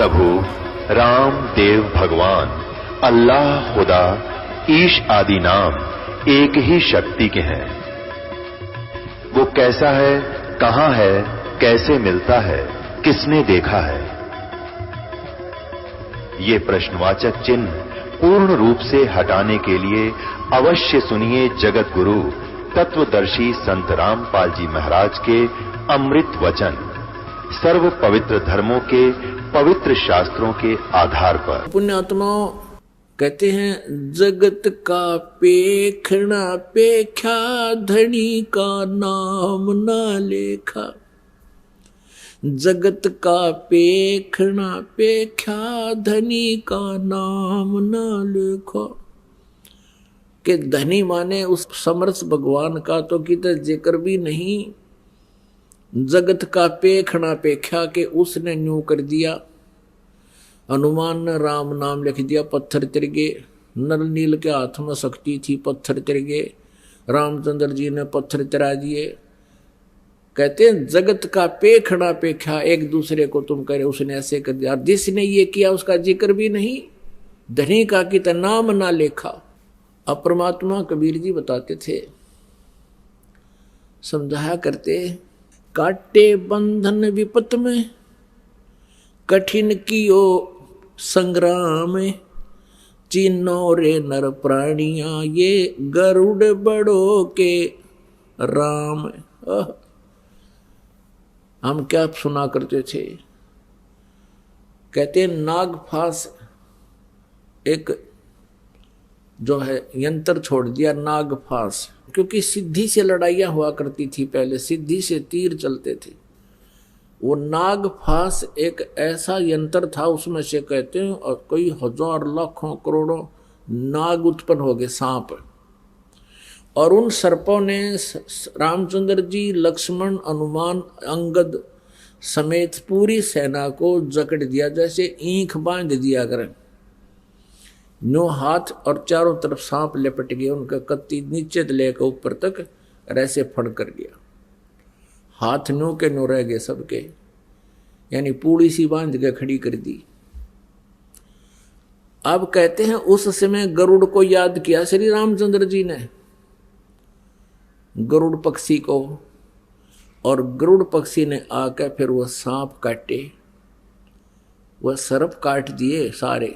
प्रभु राम देव भगवान अल्लाह खुदा ईश आदि नाम एक ही शक्ति के हैं। वो कैसा है, कहां है, कैसे मिलता है, किसने देखा है? ये प्रश्नवाचक चिन्ह पूर्ण रूप से हटाने के लिए अवश्य सुनिए जगत गुरु तत्वदर्शी संत रामपाल जी महाराज के अमृत वचन, सर्व पवित्र धर्मों के पवित्र शास्त्रों के आधार पर। पुण्यात्माओं कहते हैं, जगत का पेखना पेख्या, धनी का नाम ना लेखा। जगत का पेखना पेख्या, धनी का नाम ना लेखा। कि धनी माने उस समर्थ भगवान का तो किधर जिक्र भी नहीं। जगत का पेखना पेख्या के उसने न्यू कर दिया। हनुमान ने राम नाम लिख दिया, पत्थर तिर गए। नल नील के हाथ में शक्ति थी, पत्थर तिर गए। रामचंद्र जी ने पत्थर तिरा दिए। कहते हैं जगत का पेखना पेख्या, एक दूसरे को तुम करे, उसने ऐसे कर दिया। जिसने ये किया उसका जिक्र भी नहीं। धनी का कि नाम ना लेखा। अब परमात्मा कबीर जी बताते थे, समझाया करते, काटे बंधन विपत में, कठिन कियो संग्राम, चिन्नो रे नर प्राणिया, ये गरुड़ बड़ो के राम। हम क्या सुना करते थे, कहते नागफास एक जो है यंत्र छोड़ दिया, नागफास। क्योंकि सिद्धि से लड़ाइयां हुआ करती थी पहले, सिद्धि से तीर चलते थे। वो नागफास एक ऐसा यंत्र था, उसमें से कहते हैं और कई हजार लाखों करोड़ों नाग उत्पन्न हो गए, सांप। और उन सर्पों ने रामचंद्र जी, लक्ष्मण, हनुमान, अंगद समेत पूरी सेना को जकड़ दिया, जैसे ईंख बांध दिया करें। नो हाथ और चारों तरफ सांप लिपट गए, उनका कत्ती नीचे लेकर ऊपर तक ऐसे फड़ कर गया। हाथ नो के नो रह गए सबके, यानी पूड़ी सी बांध के खड़ी कर दी। अब कहते हैं उस समय गरुड़ को याद किया श्री रामचंद्र जी ने, गरुड़ पक्षी को, और गरुड़ पक्षी ने आकर फिर वह सांप काटे, वह सर्प काट दिए सारे।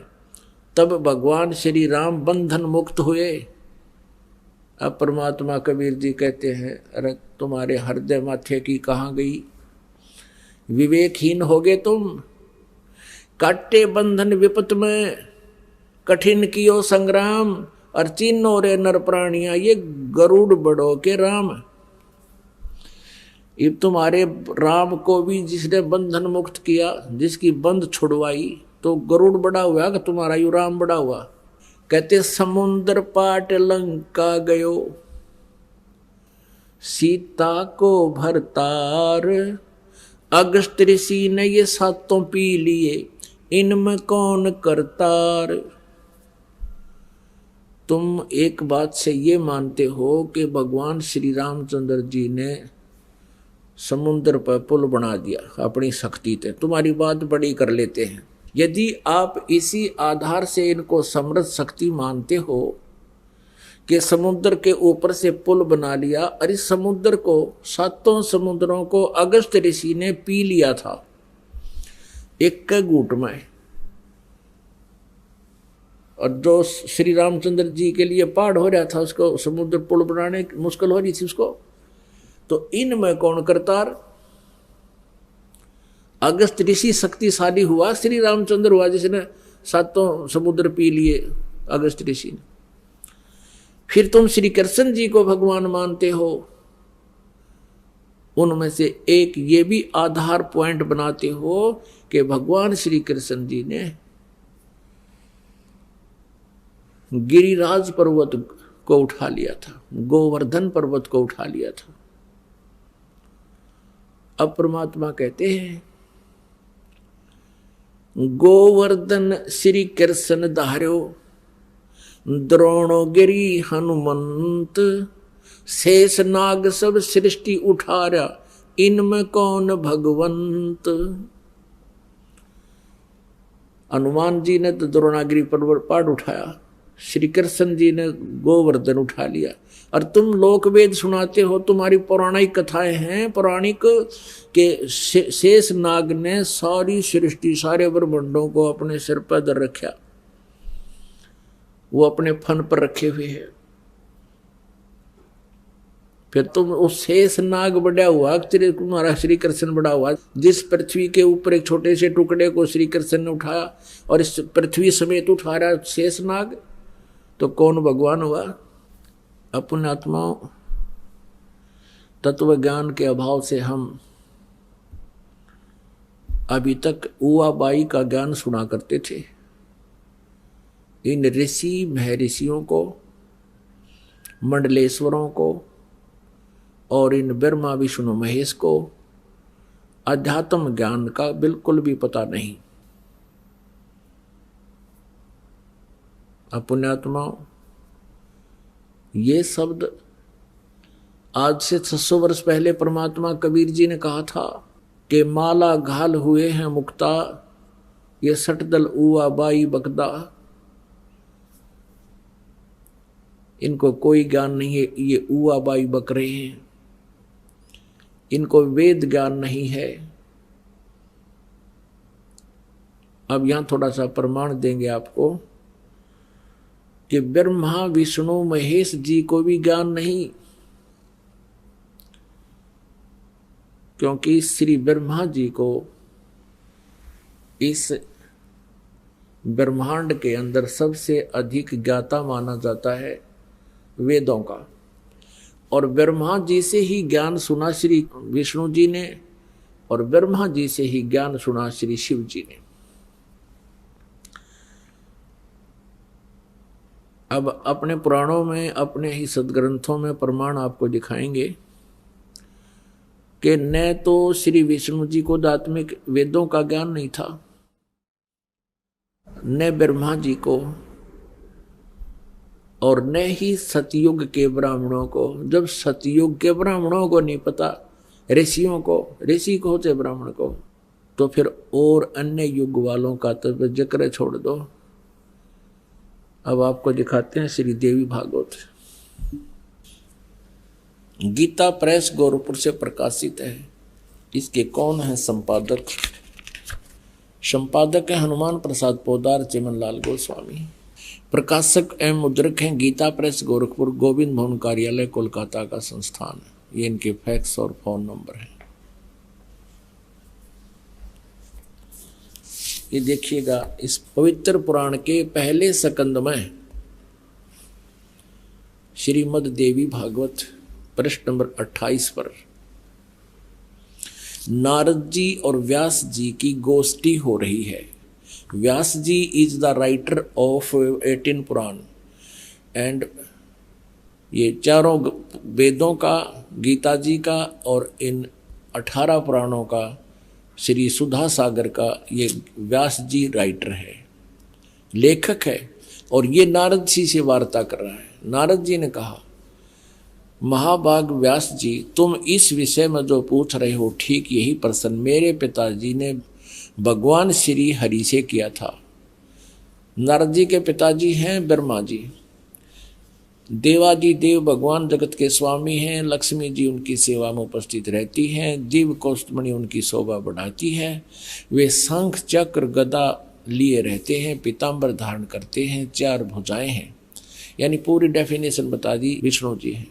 तब भगवान श्री राम बंधन मुक्त हुए। अब परमात्मा कबीर जी कहते हैं, अरे तुम्हारे हृदय माथे की कहाँ गई, विवेकहीन हो गए तुम। काटे बंधन विपत में, कठिन कियो संग्राम, और चिन्नो रे नर प्राणिया, ये गरुड़ बड़ो के राम। ये तुम्हारे राम को भी जिसने बंधन मुक्त किया, जिसकी बंद छुड़वाई, तो गरुड़ बड़ा हुआ कि तुम्हारा यू राम बड़ा हुआ। कहते समुद्र पाट लंका गयो, सीता को भरतार, अगस्त ऋषि ने ये सातों पी लिए, इनमें कौन करतार। तुम एक बात से ये मानते हो कि भगवान श्री रामचंद्र जी ने समुद्र पर पुल बना दिया अपनी शक्ति से, तुम्हारी बात बड़ी कर लेते हैं। यदि आप इसी आधार से इनको समृद्ध शक्ति मानते हो कि समुद्र के ऊपर से पुल बना लिया, और इस समुद्र को, सातों समुद्रों को अगस्त ऋषि ने पी लिया था एक घूंट में, और जो श्री रामचंद्र जी के लिए पहाड़ हो रहा था, उसको समुद्र पुल बनाने मुश्किल हो रही थी उसको, तो इनमें कौन करतार। अगस्त ऋषि शक्तिशाली हुआ, श्री रामचंद्र हुआ जिसने सातों समुद्र पी लिए, अगस्त ऋषि ने। फिर तुम श्री कृष्ण जी को भगवान मानते हो, उनमें से एक ये भी आधार पॉइंट बनाते हो कि भगवान श्री कृष्ण जी ने गिरिराज पर्वत को उठा लिया था, गोवर्धन पर्वत को उठा लिया था। अब परमात्मा कहते हैं, गोवर्धन श्री कृष्ण धार्यो, द्रोणोगिरी हनुमंत, शेष नाग सब सृष्टि उठारा, इनमें कौन भगवंत। हनुमान जी ने तो द्रोणागिरी पर्वत पहाड़ उठाया, श्री कृष्ण जी ने गोवर्धन उठा लिया, और तुम लोक वेद सुनाते हो, तुम्हारी पौराणिक कथाएं हैं। पौराणिक के शेष नाग ने सारी सृष्टि, सारे ब्रह्मांडों को अपने सिर पर धर रखा, वो अपने फन पर रखे हुए हैं। फिर तुम उस शेष नाग बड़ा हुआ, तुम्हारा श्री कृष्ण बड़ा हुआ। जिस पृथ्वी के ऊपर एक छोटे से टुकड़े को श्री कृष्ण ने उठाया और इस पृथ्वी समेत उठा रहा शेष नाग, तो कौन भगवान हुआ? अपने आत्माओं, तत्व ज्ञान के अभाव से हम अभी तक उआ बाई का ज्ञान सुना करते थे। इन ऋषि महर्षियों को, मंडलेश्वरों को और इन ब्रह्मा विष्णु महेश को अध्यात्म ज्ञान का बिल्कुल भी पता नहीं। पुण्यात्माओं, ये शब्द आज से 600 वर्ष पहले परमात्मा कबीर जी ने कहा था कि माला घाल हुए हैं मुक्ता, ये सटदल उआ बाई बकदा। इनको कोई ज्ञान नहीं है, ये उआ बाई बक रहे हैं, इनको वेद ज्ञान नहीं है। अब यहां थोड़ा सा प्रमाण देंगे आपको कि ब्रह्मा विष्णु महेश जी को भी ज्ञान नहीं, क्योंकि श्री ब्रह्मा जी को इस ब्रह्मांड के अंदर सबसे अधिक ज्ञाता माना जाता है वेदों का, और ब्रह्मा जी से ही ज्ञान सुना श्री विष्णु जी ने, और ब्रह्मा जी से ही ज्ञान सुना श्री शिव जी ने। अब अपने पुराणों में, अपने ही सदग्रंथों में प्रमाण आपको दिखाएंगे कि न तो श्री विष्णु जी को आत्मिक वेदों का ज्ञान नहीं था, न ब्रह्मा जी को, और न ही सतयुग के ब्राह्मणों को। जब सतयुग के ब्राह्मणों को नहीं पता, ऋषियों को, ऋषि को होते ब्राह्मण को, तो फिर और अन्य युग वालों का तो जिक्र छोड़ दो। अब आपको दिखाते हैं श्री देवी भागवत। गीता प्रेस गोरखपुर से प्रकाशित है। इसके कौन है संपादक? संपादक है हनुमान प्रसाद पोदार, चिमनलाल गोस्वामी। प्रकाशक एवं मुद्रक हैं गीता प्रेस गोरखपुर, गोविंद भवन कार्यालय कोलकाता का संस्थान है। ये इनके फैक्स और फोन नंबर है। ये देखिएगा, इस पवित्र पुराण के पहले स्कंद में श्रीमद् देवी भागवत पृष्ठ नंबर 28 पर नारद जी और व्यास जी की गोष्ठी हो रही है। Vyas ji is the writer of 18 Purana and ये चारों वेदों का, गीता जी का और इन 18 पुराणों का, श्री सुधा सागर का ये व्यास जी राइटर है, लेखक है। और ये नारद जी से वार्ता कर रहा है। नारद जी ने कहा, महाभाग व्यास जी, तुम इस विषय में जो पूछ रहे हो ठीक यही प्रश्न मेरे पिताजी ने भगवान श्री हरि से किया था। नारद जी के पिताजी हैं ब्रह्मा जी। देवादि देव भगवान जगत के स्वामी हैं। लक्ष्मी जी उनकी सेवा में उपस्थित रहती हैं। दिव्य कौस्तुभमणि उनकी शोभा बढ़ाती है। वे शंख चक्र गदा लिए रहते हैं, पीताम्बर धारण करते हैं, 4 भुजाएं हैं। यानी पूरी डेफिनेशन बता दी। विष्णु जी हैं,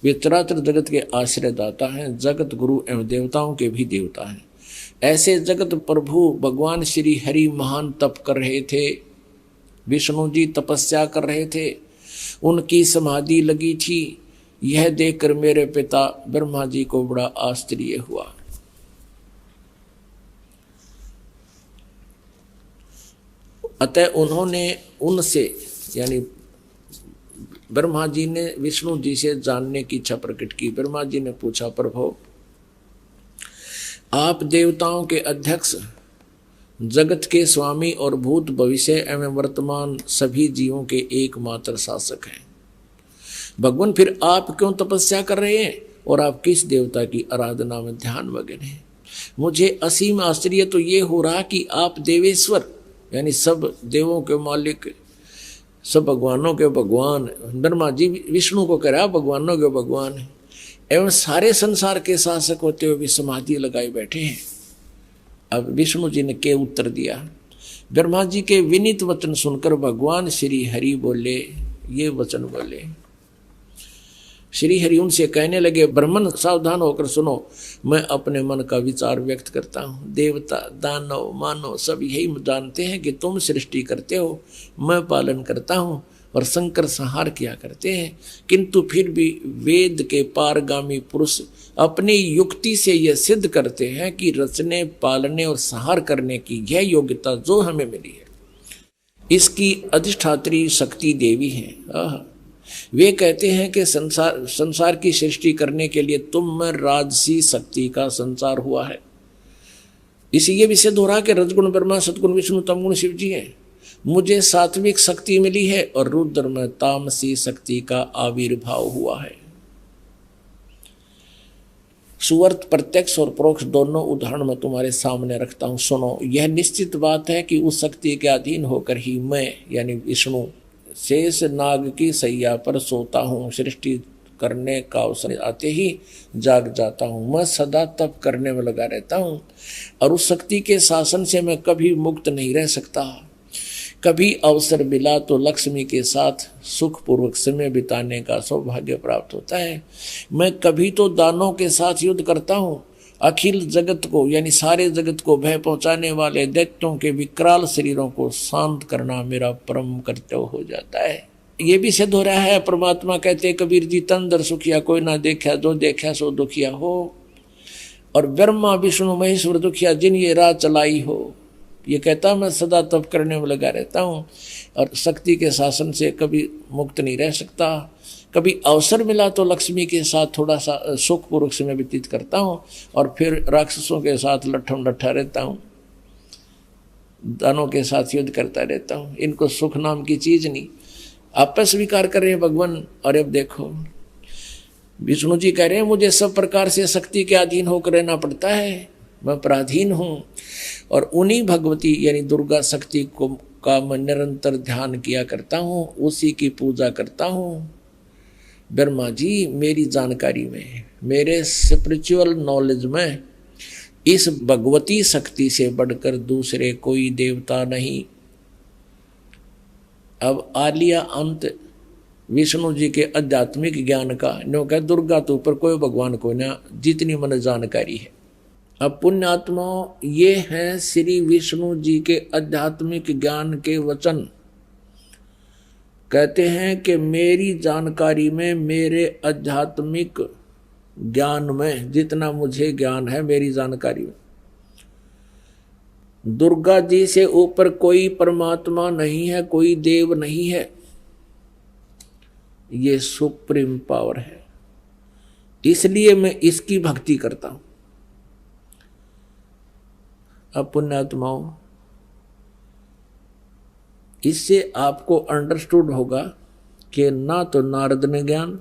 वे चराचर जगत के आश्रयदाता हैं, जगत गुरु एवं देवताओं के भी देवता हैं। ऐसे जगत प्रभु भगवान श्री हरि महान तप कर रहे थे। विष्णु जी तपस्या कर रहे थे, उनकी समाधि लगी थी। यह देखकर मेरे पिता ब्रह्मा जी को बड़ा आश्चर्य हुआ। अतः उन्होंने उनसे, यानी ब्रह्मा जी ने विष्णु जी से जानने की इच्छा प्रकट की। ब्रह्मा जी ने पूछा, प्रभु आप देवताओं के अध्यक्ष, जगत के स्वामी और भूत भविष्य एवं वर्तमान सभी जीवों के एकमात्र शासक हैं। भगवान फिर आप क्यों तपस्या कर रहे हैं और आप किस देवता की आराधना में ध्यान मग्न हैं? मुझे असीम आश्चर्य तो ये हो रहा कि आप देवेश्वर यानी सब देवों के मालिक, सब भगवानों के भगवान। ब्रह्मा जी विष्णु को कह रहा भगवानों के भगवान है, एवं सारे संसार के शासक होते हुए भी समाधि लगाए बैठे हैं। अब विष्णु जी ने क्या उत्तर दिया? ब्रह्मा जी के विनीत वचन सुनकर भगवान श्री हरि बोले, ये वचन बोले। श्री हरि उनसे कहने लगे, ब्राह्मण सावधान होकर सुनो, मैं अपने मन का विचार व्यक्त करता हूँ। देवता, दानव, मानव सब यही जानते हैं कि तुम सृष्टि करते हो, मैं पालन करता हूँ और संकर संहार किया करते हैं, किंतु फिर भी वेद के पारगामी पुरुष अपनी युक्ति से यह सिद्ध करते हैं कि रचने, पालने और संहार करने की यह योग्यता जो हमें मिली है, इसकी अधिष्ठात्री शक्ति देवी है। वे कहते हैं कि संसार की सृष्टि करने के लिए तुम में राजसी शक्ति का संचार हुआ है। इसी ये भी सिद्ध हो रहा कि रजगुण ब्रह्मा, सतगुण विष्णु, तमगुण शिव जी हैं। मुझे सात्विक शक्ति मिली है और रुद्र में तामसी शक्ति का आविर्भाव हुआ है। सुअर्थ प्रत्यक्ष और परोक्ष दोनों उदाहरण मैं तुम्हारे सामने रखता हूं, सुनो। यह निश्चित बात है कि उस शक्ति के अधीन होकर ही मैं यानी विष्णु शेष नाग की सैया पर सोता हूँ। सृष्टि करने का अवसर आते ही जाग जाता हूँ। मैं सदा तप करने में लगा रहता हूँ और उस शक्ति के शासन से मैं कभी मुक्त नहीं रह सकता। कभी अवसर मिला तो लक्ष्मी के साथ सुखपूर्वक समय बिताने का सौभाग्य प्राप्त होता है। मैं कभी तो दानों के साथ युद्ध करता हूँ। अखिल जगत को यानी सारे जगत को भय पहुंचाने वाले दैत्यों के विकराल शरीरों को शांत करना मेरा परम कर्तव्य हो जाता है। ये भी सिद्ध हो रहा है, परमात्मा कहते कबीर जी, तन दर सुखिया कोई ना देखा, जो देखा सो दुखिया हो। और ब्रह्मा विष्णु महेश्वर दुखिया जिन ये राह चलाई हो। ये कहता मैं सदा तप करने में लगा रहता हूँ और शक्ति के शासन से कभी मुक्त नहीं रह सकता। कभी अवसर मिला तो लक्ष्मी के साथ थोड़ा सा सुखपूर्वक समय व्यतीत करता हूँ और फिर राक्षसों के साथ लट्ठम लट्ठा रहता हूँ, दानों के साथ युद्ध करता रहता हूँ। इनको सुख नाम की चीज नहीं, आपस स्वीकार कर रहे हैं भगवान। और अब देखो विष्णु जी कह रहे हैं मुझे सब प्रकार से शक्ति के अधीन होकर रहना पड़ता है, मैं पराधीन हूँ। और उन्हीं भगवती यानी दुर्गा शक्ति को का मैं निरंतर ध्यान किया करता हूँ, उसी की पूजा करता हूँ। ब्रह्मा जी मेरी जानकारी में, मेरे स्पिरिचुअल नॉलेज में इस भगवती शक्ति से बढ़कर दूसरे कोई देवता नहीं। अब आ लिया अंत विष्णु जी के आध्यात्मिक ज्ञान का। नो कह दुर्गा तो ऊपर कोई भगवान को ना, जितनी मन जानकारी है। अब पुण्यात्मा ये हैं श्री विष्णु जी के आध्यात्मिक ज्ञान के वचन। कहते हैं कि मेरी जानकारी में, मेरे आध्यात्मिक ज्ञान में, जितना मुझे ज्ञान है मेरी जानकारी में, दुर्गा जी से ऊपर कोई परमात्मा नहीं है, कोई देव नहीं है। ये सुप्रीम पावर है, इसलिए मैं इसकी भक्ति करता हूं। अब पुण्यात्माओं इससे आपको अंडरस्टूड होगा कि ना तो नारद ने ज्ञान,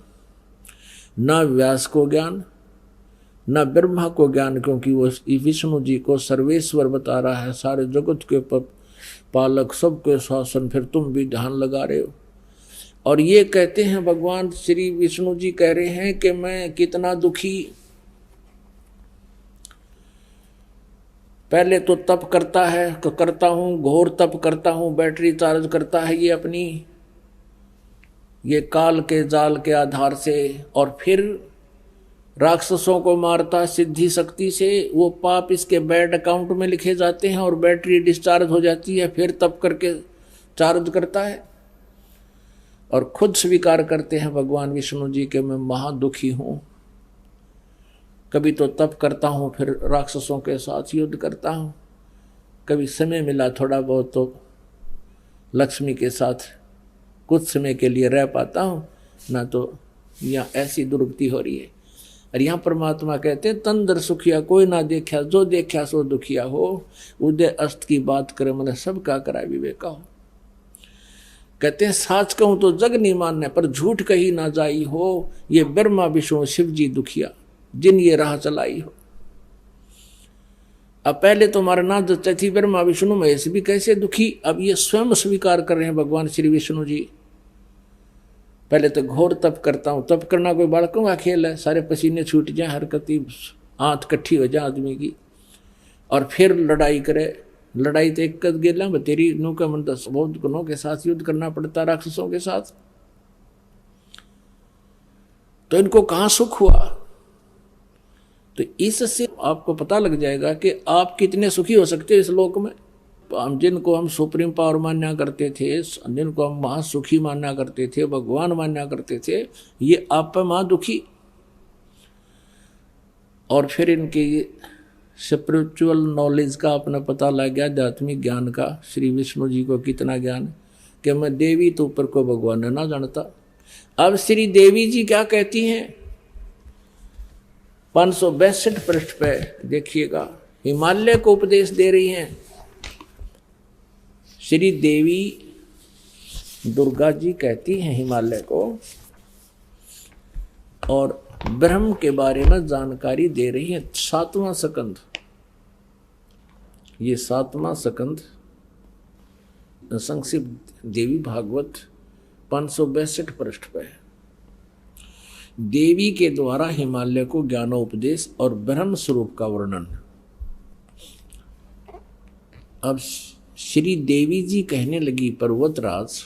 ना व्यास को ज्ञान, ना ब्रह्मा को ज्ञान, क्योंकि वो विष्णु जी को सर्वेश्वर बता रहा है, सारे जगत के पालक, सबके शासन। फिर तुम भी ध्यान लगा रहे हो और ये कहते हैं भगवान श्री विष्णु जी कह रहे हैं कि मैं कितना दुखी। पहले तो तप करता है, करता हूँ, घोर तप करता हूँ, बैटरी चार्ज करता है ये अपनी, ये काल के जाल के आधार से, और फिर राक्षसों को मारता सिद्धि शक्ति से। वो पाप इसके बैड अकाउंट में लिखे जाते हैं और बैटरी डिस्चार्ज हो जाती है, फिर तप करके चार्ज करता है। और खुद स्वीकार करते हैं भगवान विष्णु जी के मैं महादुखी हूँ। कभी तो तप करता हूँ, फिर राक्षसों के साथ युद्ध करता हूँ, कभी समय मिला थोड़ा बहुत तो लक्ष्मी के साथ कुछ समय के लिए रह पाता हूँ, ना तो यहाँ ऐसी दुर्गति हो रही है। और यहाँ परमात्मा कहते हैं तंदर सुखिया कोई ना देखा, जो देखा सो दुखिया हो। उदय अस्त की बात करे मैंने सब का करा विवेका हो। कहते हैं साच कहूँ तो जग नहीं मानने, पर झूठ कही ना जाई हो। ये ब्रह्मा विष्णु शिव जी दुखिया जिन ये राह चलाई हो। अब पहले तो हमारा नाम जचती थी ब्रह्मा विष्णु महेश भी कैसे दुखी, अब ये स्वयं स्वीकार कर रहे हैं भगवान श्री विष्णु जी। पहले तो घोर तप करता हूं, तप करना कोई बालकों का खेल है, सारे पसीने छूट जाए, हरकती आंत इकट्ठी हो जाए आदमी की, और फिर लड़ाई करे। लड़ाई तो एक गेला तेरी नु का मन बहुत गुणों के साथ युद्ध करना पड़ता राक्षसों के साथ, तो इनको कहां सुख हुआ। तो इससे आपको पता लग जाएगा कि आप कितने सुखी हो सकते हैं इस लोक में। जिनको हम सुप्रीम पावर मान्या करते थे, जिनको हम महासुखी मान्या करते थे, भगवान मान्या करते थे, ये आप पर महादुखी। और फिर इनके स्पिरिचुअल नॉलेज का अपना पता लग गया, आध्यात्मिक ज्ञान का। श्री विष्णु जी को कितना ज्ञान कि मैं देवी तो ऊपर को भगवान ने ना जानता। अब श्री देवी जी क्या कहती हैं 562 पृष्ठ पे देखिएगा, हिमालय को उपदेश दे रही हैं श्री देवी दुर्गा जी। कहती हैं हिमालय को, और ब्रह्म के बारे में जानकारी दे रही है। 7वां स्कंद, ये 7वां स्कंद संक्षिप्त देवी भागवत 562 पृष्ठ पे है। देवी के द्वारा हिमालय को ज्ञानोपदेश और ब्रह्म स्वरूप का वर्णन। अब श्री देवी जी कहने लगी पर्वतराज,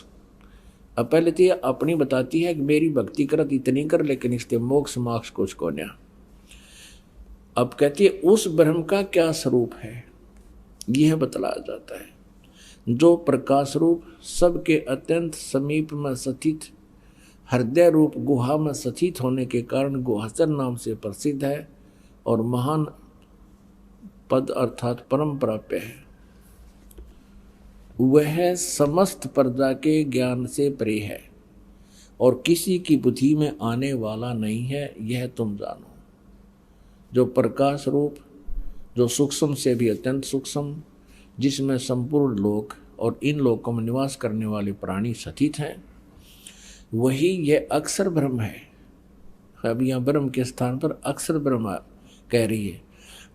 अब पहले तो ये अपनी बताती है कि मेरी भक्ति करत इतनी कर, लेकिन इसके मोक्ष मोक्ष कुछ को न्या। अब कहती है उस ब्रह्म का क्या स्वरूप है, यह बतलाया जाता है, जो प्रकाश रूप सबके अत्यंत समीप में स्थित हृदय रूप गुहा में स्थित होने के कारण गुहाचर नाम से प्रसिद्ध है और महान पद अर्थात परम प्राप्य है। वह समस्त प्रजा के ज्ञान से परे है और किसी की बुद्धि में आने वाला नहीं है, यह तुम जानो। जो प्रकाश रूप, जो सूक्ष्म से भी अत्यंत सूक्ष्म, जिसमें संपूर्ण लोक और इन लोकों में निवास करने वाले प्राणी स्थित हैं, वही यह अक्षर ब्रह्म है। अब यहाँ ब्रह्म के स्थान पर अक्षर ब्रह्म कह रही है,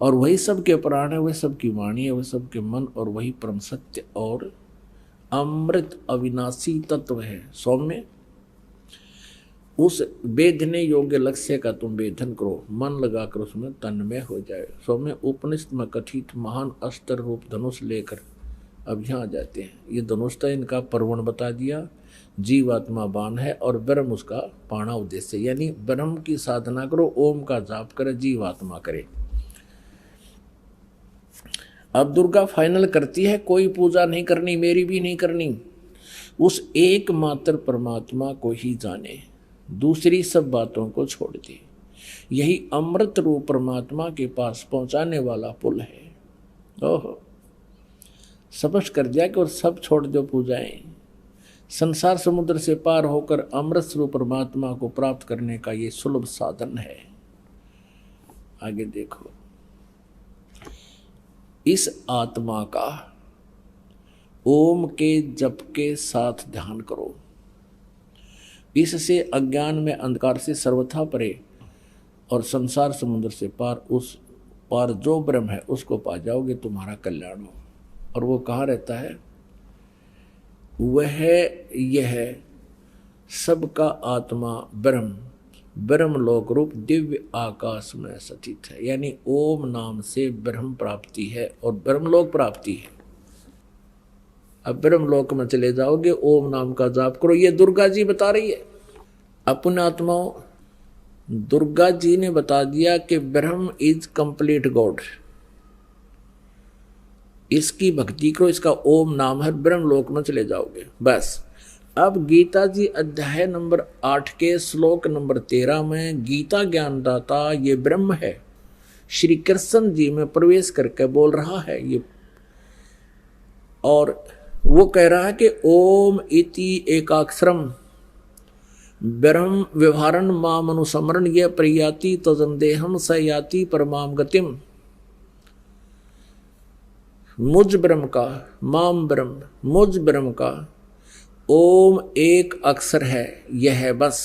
और वही सबके प्राण है, वही सबकी वाणी है, वही सबके मन, और वही परम सत्य और अमृत अविनाशी तत्व है। सौम्य उस वेदने योग्य लक्ष्य का तुम वेदन करो, मन लगाकर उसमें तन्मय हो जाए। सौम्य उपनिषद में कथित महान अस्त्र रूप धनुष लेकर अब यहाँ आ जाते हैं। ये धनुष तो इनका पर्वण बता दिया, जीवात्मा बाण है और ब्रह्म उसका पाणा उद्देश्य, यानी ब्रह्म की साधना करो, ओम का जाप करे, जीवात्मा करे। अब दुर्गा फाइनल करती है कोई पूजा नहीं करनी, मेरी भी नहीं करनी, उस एकमात्र परमात्मा को ही जाने, दूसरी सब बातों को छोड़ दे। यही अमृत रूप परमात्मा के पास पहुंचाने वाला पुल है। ओहो, स्पष्ट कर दिया कि और सब छोड़ दो पूजाएं, संसार समुद्र से पार होकर अमृत स्वरूप परमात्मा को प्राप्त करने का ये सुलभ साधन है। आगे देखो, इस आत्मा का ओम के जप के साथ ध्यान करो, इससे अज्ञान में अंधकार से सर्वथा परे और संसार समुद्र से पार उस पार जो ब्रह्म है उसको पा जाओगे, तुम्हारा कल्याण हो। और वो कहाँ रहता है? वह यह सबका आत्मा ब्रह्म ब्रह्मलोक रूप दिव्य आकाश में स्थित है, यानी ओम नाम से ब्रह्म प्राप्ति है और ब्रह्मलोक प्राप्ति है। अब ब्रह्मलोक में चले जाओगे, ओम नाम का जाप करो। ये दुर्गा जी बता रही है। अपने आत्माओं, दुर्गा जी ने बता दिया कि ब्रह्म इज कंप्लीट गॉड, इसकी भक्ति करो, इसका ओम नाम है, ब्रह्मलोक में चले जाओगे बस। अब गीता जी अध्याय नंबर 8 के श्लोक नंबर 13 में गीता ज्ञानदाता ये ब्रह्म है, श्री कृष्ण जी में प्रवेश करके बोल रहा है ये, और वो कह रहा है कि ओम इति एकाक्षरम ब्रह्म व्यवहारन माम अनुसमरण ये प्रयाति तजंदेहम स याति परमाम गतिम। मुझ ब्रह्म का, माम ब्रह्म, मुझ ब्रह्म का ओम एक अक्षर है, यह है बस,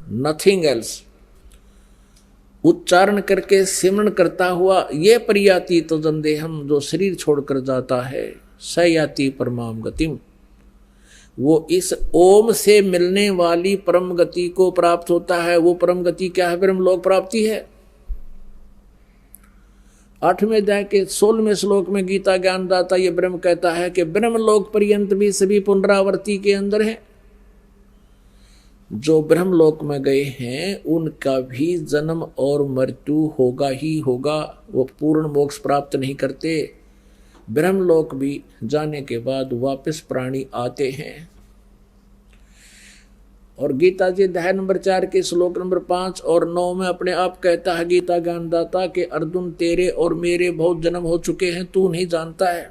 नथिंग एल्स। उच्चारण करके सिमरण करता हुआ ये परियाति तो जंदेहम, जो शरीर छोड़कर जाता है, स याति परमाम गतिम, वो इस ओम से मिलने वाली परम गति को प्राप्त होता है। वो परम गति क्या है? ब्रह्मलोक प्राप्ति है। 8वें अध्याय के 16वें श्लोक में गीता ज्ञानदाता ये ब्रह्म कहता है कि ब्रह्मलोक पर्यंत भी सभी पुनरावृत्ति के अंदर है। जो ब्रह्मलोक में गए हैं उनका भी जन्म और मृत्यु होगा ही होगा, वो पूर्ण मोक्ष प्राप्त नहीं करते। ब्रह्मलोक भी जाने के बाद वापस प्राणी आते हैं। और गीता जी अध्याय नंबर 4 के श्लोक नंबर 5 और 9 में अपने आप कहता है गीता ज्ञानदाता के अर्जुन तेरे और मेरे बहुत जन्म हो चुके हैं, तू नहीं जानता है।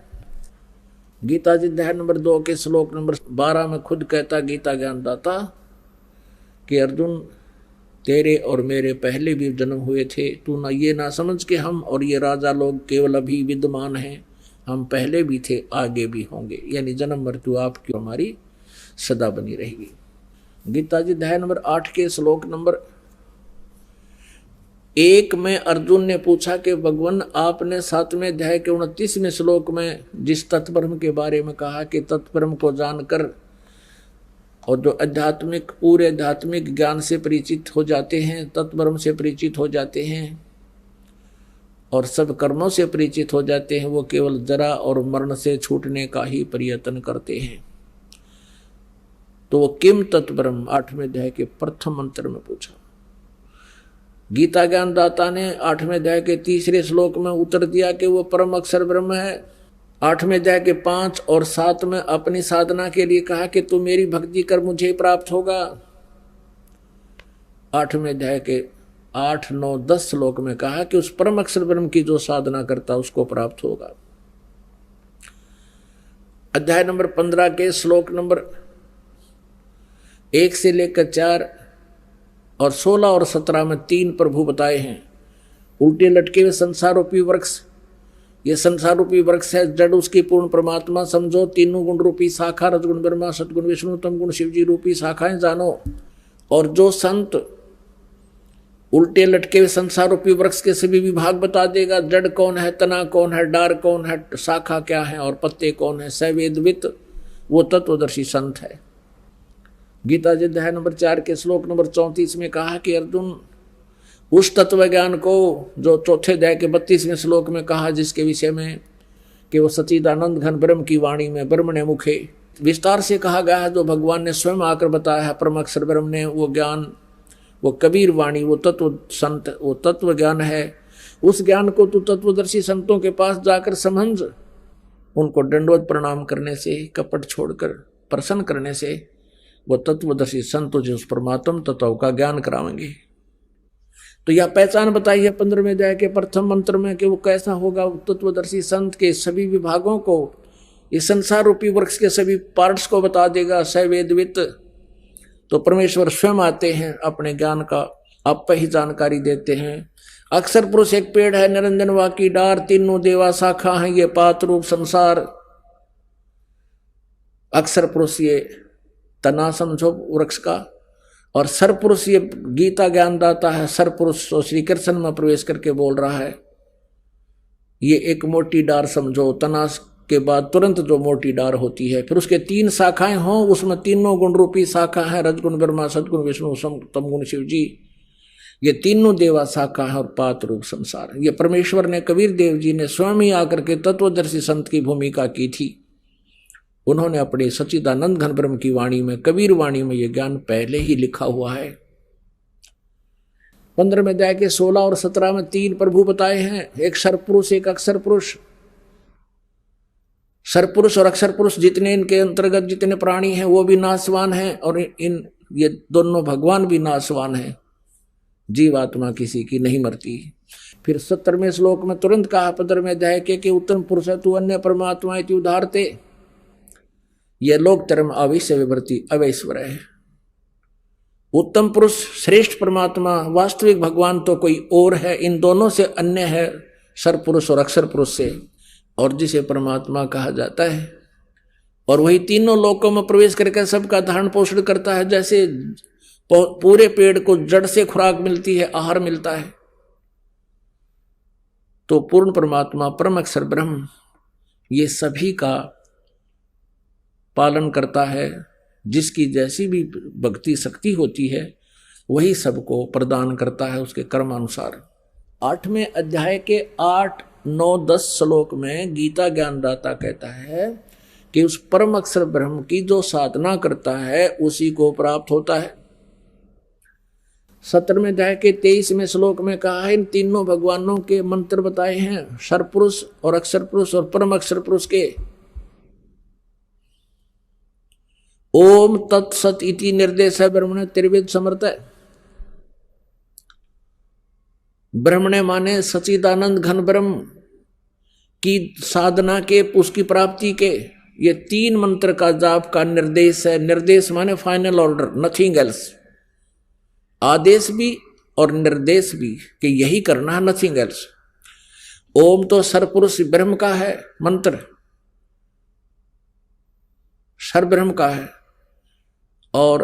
गीता जी अध्याय नंबर 2 के श्लोक नंबर 12 में खुद कहता गीता ज्ञानदाता कि अर्जुन तेरे और मेरे पहले भी जन्म हुए थे, तू ना ये ना समझ के हम और ये राजा लोग केवल अभी विद्यमान हैं, हम पहले भी थे आगे भी होंगे। यानी जन्म मृत्यु आपकी हमारी सदा बनी रहेगी। गीता जी अध्याय नंबर 8 के श्लोक नंबर 1 में अर्जुन ने पूछा कि भगवान आपने 7वें अध्याय के 29वें श्लोक में जिस तत्ब्रह्म के बारे में कहा कि तत्ब्रह्म को जानकर और जो आध्यात्मिक पूरे आध्यात्मिक ज्ञान से परिचित हो जाते हैं, तत्ब्रह्म से परिचित हो जाते हैं और सब कर्मों से परिचित हो जाते हैं, वो केवल जरा और मरण से छूटने का ही प्रयत्न करते हैं। तो वो किम तत्ब्रह्म 8वें अध्याय के प्रथम मंत्र में पूछा। गीता ज्ञानदाता ने 8वें अध्याय के 3रे श्लोक में उत्तर दिया कि वो परम अक्षर ब्रह्म है। 8वें अध्याय के 5 और 7 में अपनी साधना के लिए कहा कि तू मेरी भक्ति कर मुझे प्राप्त होगा। 8वें अध्याय के 8, 9, 10 श्लोक में कहा कि उस परम अक्षर ब्रह्म की जो साधना करता उसको प्राप्त होगा। अध्याय नंबर 15 के श्लोक नंबर 1 से लेकर 4 और 16 और 17 में 3 प्रभु बताए हैं। उल्टे लटके हुए संसार रूपी वृक्ष, ये संसार रूपी वृक्ष है, जड़ उसकी पूर्ण परमात्मा समझो। तीनों गुण रूपी शाखा, रजगुण ब्रह्मा, सतगुण विष्णु, तम गुण शिव जी रूपी शाखाएं जानो। और जो संत उल्टे लटके हुए संसार रूपी वृक्ष के सभी विभाग बता देगा, जड़ कौन है, तना कौन है, डार कौन है, शाखा क्या है और पत्ते कौन है, सवेदवित, वो तत्वदर्शी संत है। गीता जी अध्याय नंबर 4 के श्लोक नंबर 34 में कहा कि अर्जुन उस तत्व ज्ञान को जो 4थे अध्याय के 32वें श्लोक में कहा, जिसके विषय में कि वो सच्चिदानंद घन ब्रह्म की वाणी में ब्रह्मणे मुखे विस्तार से कहा गया है, जो भगवान ने स्वयं आकर बताया है परम अक्षर ब्रह्म ने, वो ज्ञान, वो कबीर वाणी, वो तत्व संत, वो तत्व ज्ञान है। उस ज्ञान को तू तत्वदर्शी संतों के पास जाकर समझ, उनको दंडवत प्रणाम करने से, कपट छोड़कर प्रसन्न करने से वो तत्वदर्शी संत तुझे उस परमात्म तत्व का ज्ञान करावेंगे। तो यह पहचान बताई है 15वें अध्याय के प्रथम मंत्र में कि वो कैसा होगा। तत्वदर्शी संत के सभी विभागों को, इस संसार रूपी वृक्ष के सभी पार्ट्स को बता देगा, सवेदवित। तो परमेश्वर स्वयं आते हैं, अपने ज्ञान का आप ही जानकारी देते हैं। अक्षर पुरुष एक पेड़ है, निरंजन वा की डार, तीनों देवा शाखा है, ये पात रूप संसार। अक्षर पुरुष ये तना समझो वृक्ष का, और सरपुरुष ये गीता ज्ञानदाता है। सरपुरुष तो श्री कृष्ण में प्रवेश करके बोल रहा है, ये एक मोटी डार समझो, तना के बाद तुरंत जो मोटी डार होती है, फिर उसके 3 शाखाएं हों, उसमें तीनों गुण रूपी शाखा है, रजगुण ब्रह्मा, सदगुण विष्णु, तमगुण शिव जी, ये तीनों देवा शाखा है और पात रूप संसार। ये परमेश्वर ने, कबीर देव जी ने स्वयं ही आकर के तत्वदर्शी संत की भूमिका की थी। उन्होंने अपने सच्चिदानंद घन ब्रह्म की वाणी में, कबीर वाणी में, ये ज्ञान पहले ही लिखा हुआ है। 15वें अध्याय के 16 और 17 में 3 प्रभु बताए हैं, एक सरपुरुष, एक अक्षर पुरुष। सरपुरुष और अक्षर पुरुष जितने इनके अंतर्गत जितने प्राणी हैं वो भी नाशवान हैं, और इन ये दोनों भगवान भी नाशवान हैं। जीवात्मा किसी की नहीं मरती। फिर 17वें श्लोक में तुरंत कहा 15वें अध्याय के कि उत्तम पुरुष तू अन्य परमात्मा इति उदाहरते, यह लोक धर्म अवश्य विवर्ती अवैश्वर है। उत्तम पुरुष श्रेष्ठ परमात्मा वास्तविक भगवान तो कोई और है, इन दोनों से अन्य है, सरपुरुष और अक्षर पुरुष से, और जिसे परमात्मा कहा जाता है। और वही तीनों लोकों में प्रवेश करके सबका धारण पोषण करता है। जैसे पूरे पेड़ को जड़ से खुराक मिलती है, आहार मिलता है, तो पूर्ण परमात्मा परम अक्षर ब्रह्म ये सभी का पालन करता है। जिसकी जैसी भी भक्ति शक्ति होती है वही सबको प्रदान करता है उसके कर्मानुसार। 8वें अध्याय के 8, 9, 10 श्लोक में गीता ज्ञानदाता कहता है कि उस परम अक्षर ब्रह्म की जो साधना करता है उसी को प्राप्त होता है। 17वें अध्याय के 23वें श्लोक में कहा है, इन तीनों भगवानों के मंत्र बताए हैं, सर्वपुरुष और अक्षर पुरुष और परम अक्षर पुरुष के। ओम तत्सत इति निर्देश है ब्रह्मणे त्रिविध समर्थ है। ब्रह्मणे माने सचिदानंद घन ब्रह्म की साधना के, उसकी प्राप्ति के ये 3 मंत्र का जाप का निर्देश है। निर्देश माने फाइनल ऑर्डर, नथिंग एल्स। आदेश भी और निर्देश भी कि यही करना है, नथिंग एल्स। ओम तो सर्वपुरुष ब्रह्म का है मंत्र, सर्व ब्रह्म का है, और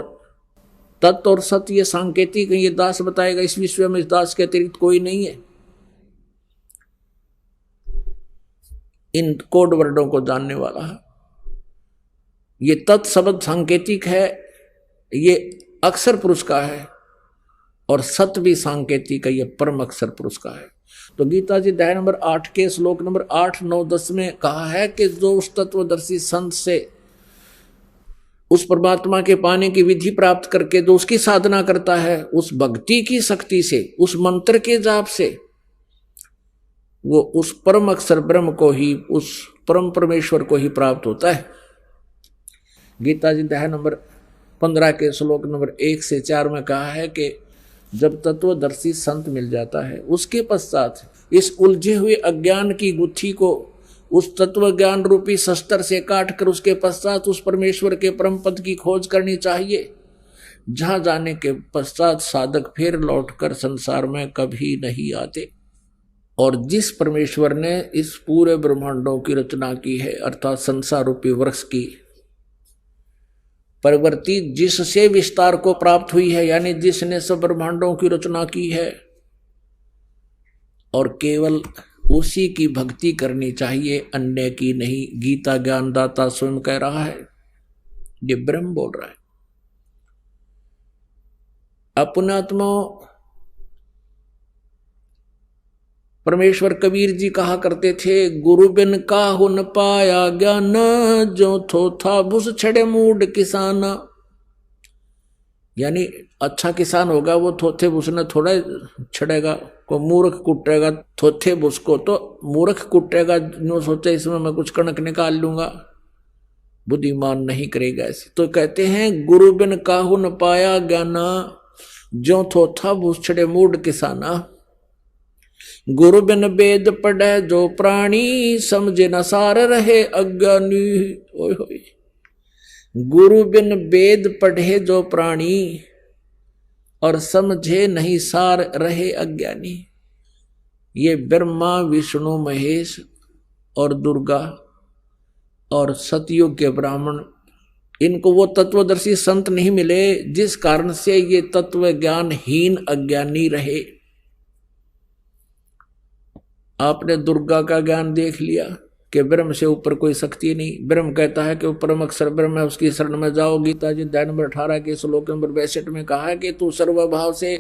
तत् और सत ये सांकेतिक, ये दास बताएगा। इस विश्व में इस दास के अतिरिक्त कोई नहीं है। इन कोड वर्डों को जानने वाला है। ये तत् शब्द सांकेतिक है, ये अक्षर पुरुष का है, और सत भी सांकेतिक है, ये परम अक्षर पुरुष का है। तो गीता जी अध्याय नंबर 8 के श्लोक नंबर 8, 9, 10 में कहा है कि जो उस तत्वदर्शी संत से उस परमात्मा के पाने की विधि प्राप्त करके जो उसकी साधना करता है, उस भक्ति की शक्ति से, उस मंत्र के जाप से, वो उस परम अक्षर ब्रह्म को ही, उस परम परमेश्वर को ही प्राप्त होता है। गीता जी अध्याय नंबर 15 के श्लोक नंबर 1 से 4 में कहा है कि जब तत्वदर्शी संत मिल जाता है, उसके पश्चात इस उलझे हुए अज्ञान की गुत्थी को उस तत्व ज्ञान रूपी शस्त्र से काट कर उसके पश्चात उस परमेश्वर के परम पद की खोज करनी चाहिए, जहां जाने के पश्चात साधक फिर लौटकर संसार में कभी नहीं आते। और जिस परमेश्वर ने इस पूरे ब्रह्मांडों की रचना की है, अर्थात संसार रूपी वृक्ष की प्रवृत्ति जिससे विस्तार को प्राप्त हुई है, यानी जिसने सब ब्रह्मांडों की रचना की है, और केवल उसी की भक्ति करनी चाहिए, अन्य की नहीं। गीता ज्ञानदाता स्वयं कह रहा है, ये ब्रह्म बोल रहा है। अपनात्मा परमेश्वर कबीर जी कहा करते थे, गुरु बिन काहु न पाया ज्ञान, जो थोथा भुस छड़े मूड किसान। यानी अच्छा किसान होगा वो थोथे भुस ने थोड़ा छड़ेगा, को मूर्ख कुटेगा थोथे भुस को, तो मूर्ख कुटेगा नो सोचे इसमें मैं कुछ कणक निकाल लूंगा, बुद्धिमान नहीं करेगा ऐसे। तो कहते हैं गुरु बिन काहु न पाया ज्ञाना, जो थोथा भुस छड़े मूड किसाना। गुरु बिन वेद पढ़े जो प्राणी, समझे न सार रहे अज्ञानी। ओए होए, गुरु बिन वेद पढ़े जो प्राणी, और समझे नहीं सार रहे अज्ञानी। ये ब्रह्मा विष्णु महेश और दुर्गा और सतयुग के ब्राह्मण, इनको वो तत्वदर्शी संत नहीं मिले, जिस कारण से ये तत्व ज्ञानहीन अज्ञानी रहे। आपने दुर्गा का ज्ञान देख लिया कि ब्रह्म से ऊपर कोई शक्ति नहीं। ब्रह्म कहता है कि वो परम अक्षर ब्रह्म है, उसकी शरण में जाओ। गीता जी अध्याय नंबर 18 के श्लोक नंबर 62 में कहा है कि तू सर्वभाव से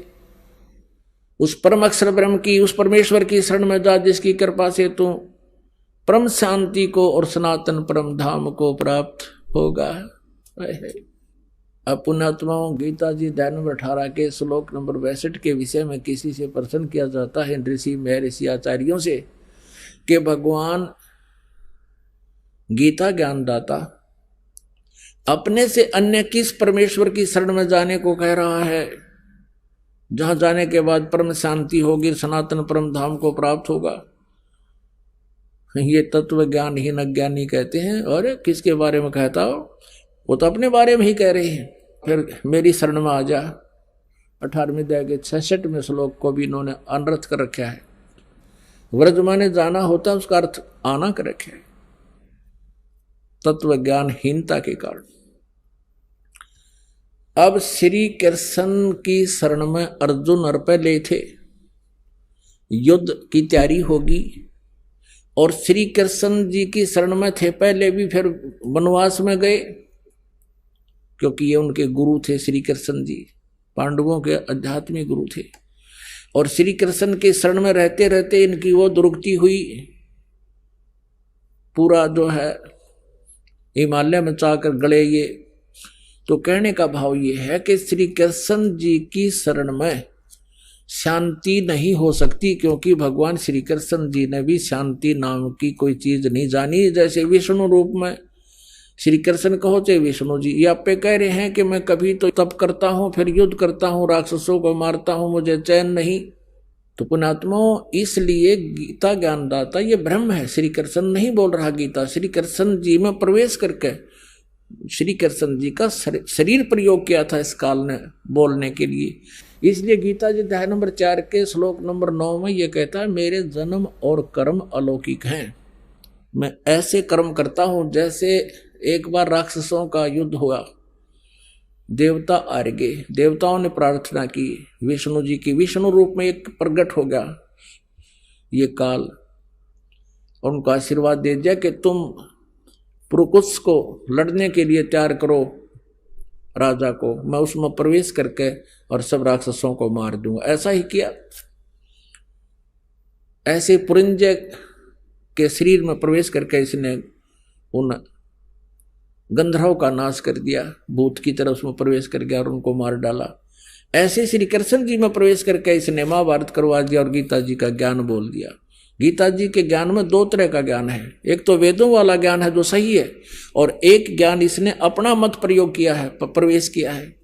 उस परम अक्षर ब्रह्म की, उस परमेश्वर की शरण में जा, जिसकी कृपा से तू परम शांति को और सनातन परम धाम को प्राप्त होगा। पुण्यात्माओं, गीता जी अध्याय नंबर 18 के श्लोक नंबर 62 के विषय में किसी से प्रश्न किया जाता है ऋषि महर्षि आचार्यों से कि भगवान गीता ज्ञानदाता अपने से अन्य किस परमेश्वर की शरण में जाने को कह रहा है, जहां जाने के बाद परम शांति होगी, सनातन परम धाम को प्राप्त होगा। ये तत्व ज्ञानहीन अज्ञानी कहते हैं। और किसके बारे में कहता हो? वो तो अपने बारे में ही कह रहे हैं। फिर मेरी शरण में आ जा। 18वें अध्याय के 66वें श्लोक को भी इन्होंने अनर्थ कर रखा है। व्रज माने जाना होता है, उसका अर्थ आना कर रखे है, तत्व ज्ञानहीनता के कारण। अब श्री कृष्ण की शरण में अर्जुन और पहले थे, युद्ध की तैयारी होगी। और श्री कृष्ण जी की शरण में थे पहले भी, फिर वनवास में गए, क्योंकि ये उनके गुरु थे श्री कृष्ण जी, पांडवों के आध्यात्मिक गुरु थे। और श्री कृष्ण के शरण में रहते रहते इनकी वो दुर्गति हुई, पूरा जो है हिमालय में चाकर गले ये। तो कहने का भाव ये है कि श्री कृष्ण जी की शरण में शांति नहीं हो सकती, क्योंकि भगवान श्री कृष्ण जी ने भी शांति नाम की कोई चीज नहीं जानी। जैसे विष्णु रूप में श्री कृष्ण कहो चाहे विष्णु जी, ये आप पे कह रहे हैं कि मैं कभी तो तप करता हूं, फिर युद्ध करता हूं, राक्षसों को मारता हूं, मुझे चैन नहीं। तो पुण्यात्मा, इसलिए गीता ज्ञानदाता ये ब्रह्म है, श्री कृष्ण नहीं बोल रहा गीता। श्री कृष्ण जी में प्रवेश करके श्री कृष्ण जी का शरीर प्रयोग किया था इस काल ने बोलने के लिए। इसलिए गीता जी अध्याय नंबर 4 के श्लोक नंबर 9 में ये कहता है, मेरे जन्म और कर्म अलौकिक हैं। मैं ऐसे कर्म करता हूं जैसे एक बार राक्षसों का युद्ध हुआ, देवता हार गए, देवताओं ने प्रार्थना की विष्णु जी की, विष्णु रूप में एक प्रकट हो गया ये काल, उनको आशीर्वाद दे दिया कि तुम पुरुकुश को लड़ने के लिए तैयार करो राजा को, मैं उसमें प्रवेश करके और सब राक्षसों को मार दूंगा। ऐसा ही किया। ऐसे पुरंजय के शरीर में प्रवेश करके इसने उन गंधर्व का नाश कर दिया, भूत की तरह उसमें प्रवेश कर गया और उनको मार डाला। ऐसे श्री कृष्ण जी में प्रवेश करके इसने महाभारत करवा दिया और गीता जी का ज्ञान बोल दिया। गीता जी के ज्ञान में 2 तरह का ज्ञान है, एक तो वेदों वाला ज्ञान है जो सही है, और एक ज्ञान इसने अपना मत प्रयोग किया है, प्रवेश किया है।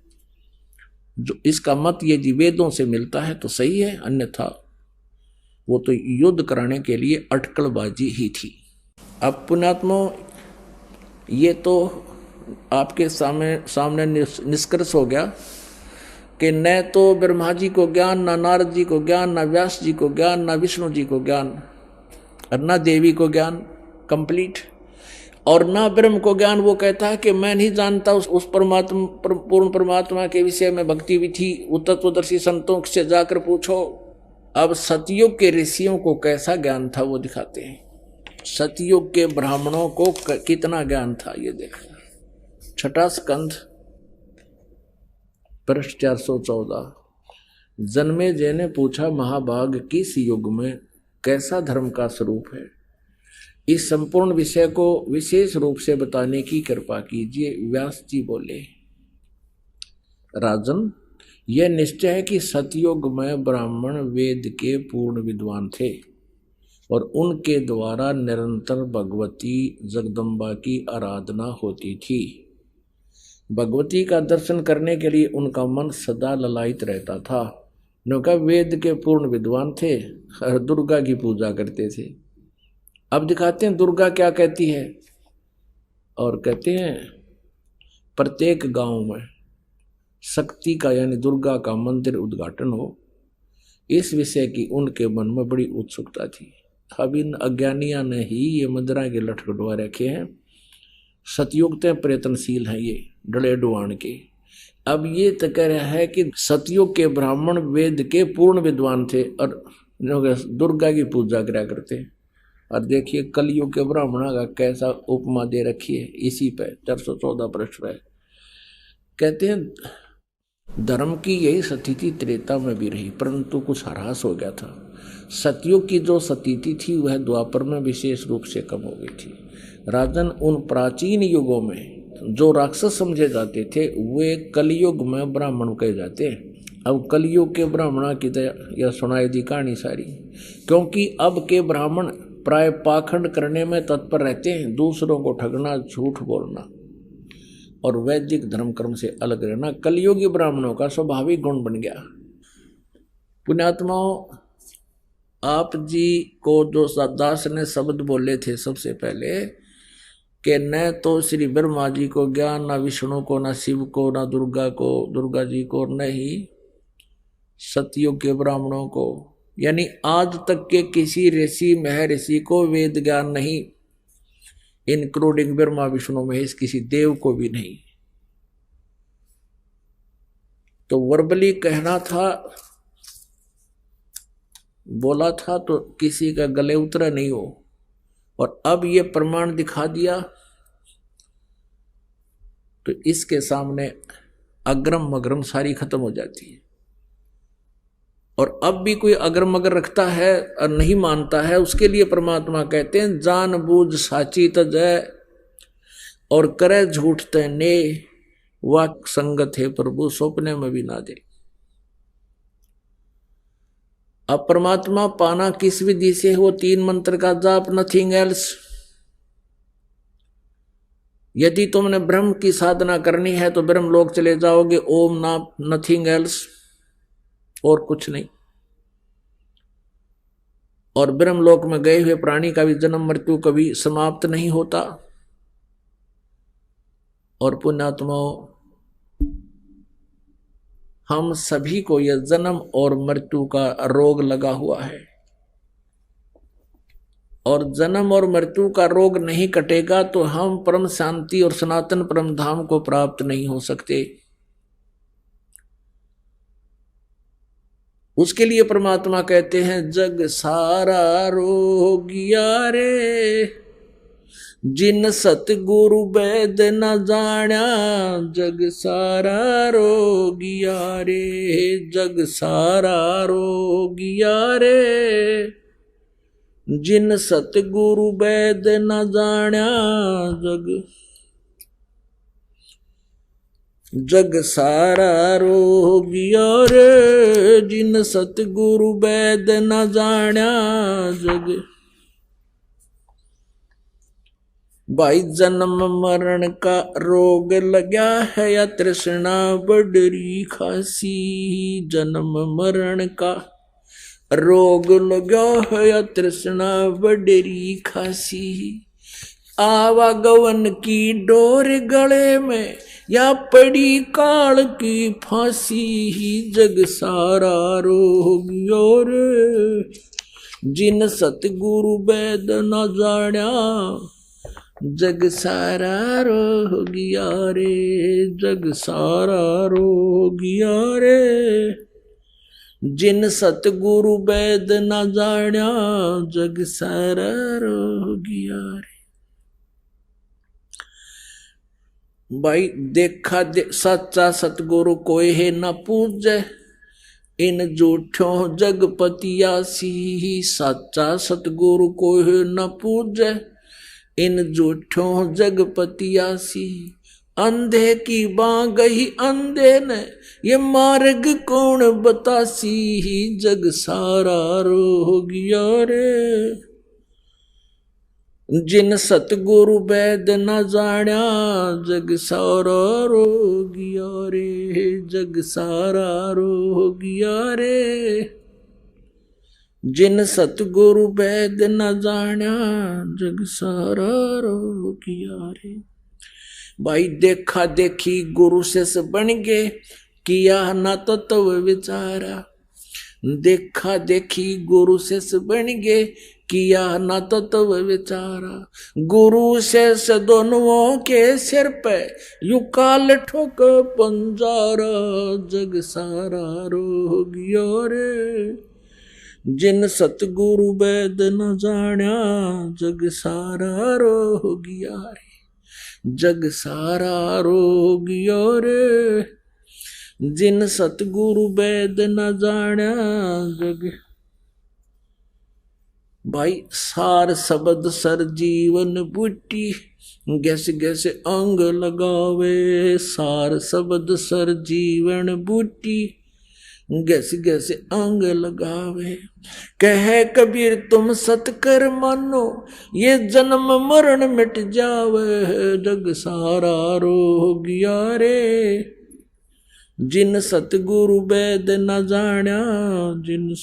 जो इसका मत ये जी वेदों से मिलता है तो सही है, अन्यथा वो तो युद्ध कराने के लिए अटकलबाजी ही थी। अब पुण्यात्मा, ये तो आपके सामने निष्कर्ष हो गया कि न तो ब्रह्मा जी को ज्ञान, ना नारद जी को ज्ञान, ना व्यास जी को ज्ञान, ना विष्णु जी को ज्ञान, और ना देवी को ज्ञान कंप्लीट, और ना ब्रह्म को ज्ञान। वो कहता है कि मैं नहीं जानता उस परमात्मा, पूर्ण परमात्मा के विषय में भक्ति विधि, वो तत्वदर्शी संतों से जाकर पूछो। अब सतयुग के ऋषियों को कैसा ज्ञान था वो दिखाते हैं, सतयुग के ब्राह्मणों को कितना ज्ञान था ये देखो। 6वां स्कंध पृष्ठ 414। जन्मेजय ने पूछा, महाभाग किस युग में कैसा धर्म का स्वरूप है? इस संपूर्ण विषय को विशेष रूप से बताने की कृपा कीजिए। व्यास जी बोले, राजन, यह निश्चय है कि सतयुग में ब्राह्मण वेद के पूर्ण विद्वान थे और उनके द्वारा निरंतर भगवती जगदम्बा की आराधना होती थी। भगवती का दर्शन करने के लिए उनका मन सदा ललायित रहता था। उनका वेद के पूर्ण विद्वान थे और दुर्गा की पूजा करते थे। अब दिखाते हैं दुर्गा क्या कहती है, और कहते हैं प्रत्येक गांव में शक्ति का यानी दुर्गा का मंदिर उद्घाटन हो। इस विषय की उनके मन में बड़ी उत्सुकता थी। अब इन अज्ञानियों ने ही ये मंदिरा के लटकटवा रखे हैं। सतयुगते प्रयत्नशील हैं ये डले डुआन के। अब ये तो कह रहा है कि सतयुग के ब्राह्मण वेद के पूर्ण विद्वान थे और दुर्गा की पूजा करा करते। और देखिए कलयुग के ब्राह्मणों का कैसा उपमा दे रखी है इसी पे 414 पृष्ठ पे। कहते हैं धर्म की यही स्थिति त्रेता में भी रही, परंतु कुछ ह्रास हो गया था। सतयुग की जो स्थिति थी वह द्वापर में विशेष रूप से कम हो गई थी। राजन, उन प्राचीन युगों में जो राक्षस समझे जाते थे वे कलयुग में ब्राह्मण कहे जाते हैं। अब कलयुग के ब्राह्मणों की यह सुनाई दी कहानी सारी, क्योंकि अब के ब्राह्मण प्राय पाखंड करने में तत्पर रहते हैं, दूसरों को ठगना, झूठ बोलना और वैदिक धर्म कर्म से अलग रहना कलयुगी ब्राह्मणों का स्वाभाविक गुण बन गया। पुण्यात्माओं, आप जी को जो दास ने शब्द बोले थे सबसे पहले कि न तो श्री ब्रह्मा जी को ज्ञान, न विष्णु को, न शिव को, न दुर्गा को, दुर्गा जी को, न ही सतयुग के ब्राह्मणों को, यानी आज तक के किसी ऋषि महर्षि को वेद ज्ञान नहीं, इंक्लूडिंग ब्रह्मा विष्णु महेश, किसी देव को भी नहीं। तो वर्बली कहना था बोला था तो किसी का गले उतरा नहीं हो, और अब ये प्रमाण दिखा दिया तो इसके सामने अग्रम मग्रम सारी खत्म हो जाती है। और अब भी कोई अग्रम मगर रखता है और नहीं मानता है, उसके लिए परमात्मा कहते हैं जान बूझ साची तजय और करे झूठ तने, वाक संगत है प्रभु सपने में भी ना दे। अब परमात्मा पाना किस विधि से हो? 3 मंत्र का जाप, नथिंग एल्स। यदि तुमने ब्रह्म की साधना करनी है तो ब्रह्म लोक चले जाओगे, ओम नाम, नथिंग एल्स, और कुछ नहीं। और ब्रह्म लोक में गए हुए प्राणी का भी जन्म मृत्यु कभी समाप्त नहीं होता। और पुण्यात्माओं, हम सभी को यह जन्म और मृत्यु का रोग लगा हुआ है, और जन्म और मृत्यु का रोग नहीं कटेगा तो हम परम शांति और सनातन परम धाम को प्राप्त नहीं हो सकते। उसके लिए परमात्मा कहते हैं जग सारा रोगिया रे, जिन सतगुरु वैद न जाण्या, जग सारा रोगिया रे, जग सारा रोगिया रे, जिन सतगुरु वैद न जाण्या, जग सारा रोगिया रे, जिन सतगुरु वैद न जाण्या, जग। भाई जन्म मरण का रोग लगा है या तृष्णा बडरी खासी, जन्म मरण का रोग लगा है या तृष्णा बडरी खासी, आवागवन की डोर गले में या पड़ी काल की फांसी, जग सारा रोगिया रे, जिन सतगुरु वैद न जाण्या, जग सारा रोगिया रे, जग सारा रोगिया रे, जिन सतगुरु वैद न जाण्या, जग सारा रोगिया रे। भाई देखा सच्चा सतगुरु कोई है न पूजे, इन झूठों जगपतियासी, सच्चा सतगुरु कोई है न पूजे, इन झूठों जगपतियासी, अंधे की बां गई अंधे ने, ये मार्ग कौन बतासी, जग सारा रोगिया रे, जिन सतगुरु वैद न जाण्या, जग सारा रोगिया रे, जग सारा रोगिया रे, जिन सतगुरु वैद न जाण्या, जग सारा रोगिया रे। भाई देखा देखी गुरु से बन गए, किया न तत्व विचारा, देखा देखी गुरु से बन गए, किया न तत्व विचारा, गुरु से दोनों के सिर पे यू काल ठोक पंजारा, जग सारा रोगिया रे, जिन सतगुरु वैद न जाण्या, जग सारा रोगिया रे, जग सारा रोगिया रे, जिन सतगुरु वैद न जाण्या, जग। भाई सार शब्द सर जीवन बूटी, गैस गैस अंग लगावे, सार शब्द सर जीवन बूटी, गैस गैस अंग लगावे, कहे कबीर तुम सतकर मानो, ये जन्म मरण मिट जावे, जग सारा रोगिया रे, जिन सतगुरु वैद न जाण्या, जिन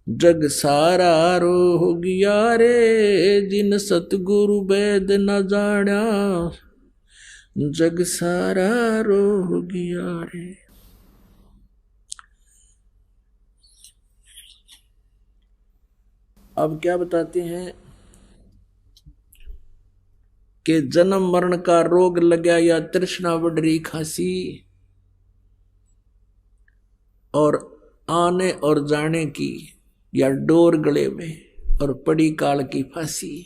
जग सारा रोगिया रे, जिन सतगुरु वैद न जाण्या, जग सारा रोगिया रे। अब क्या बताते हैं कि जन्म मरण का रोग लग गया या तृष्णा बढ़ रही खांसी, और आने और जाने की या डोर गले में और पड़ी काल की फांसी।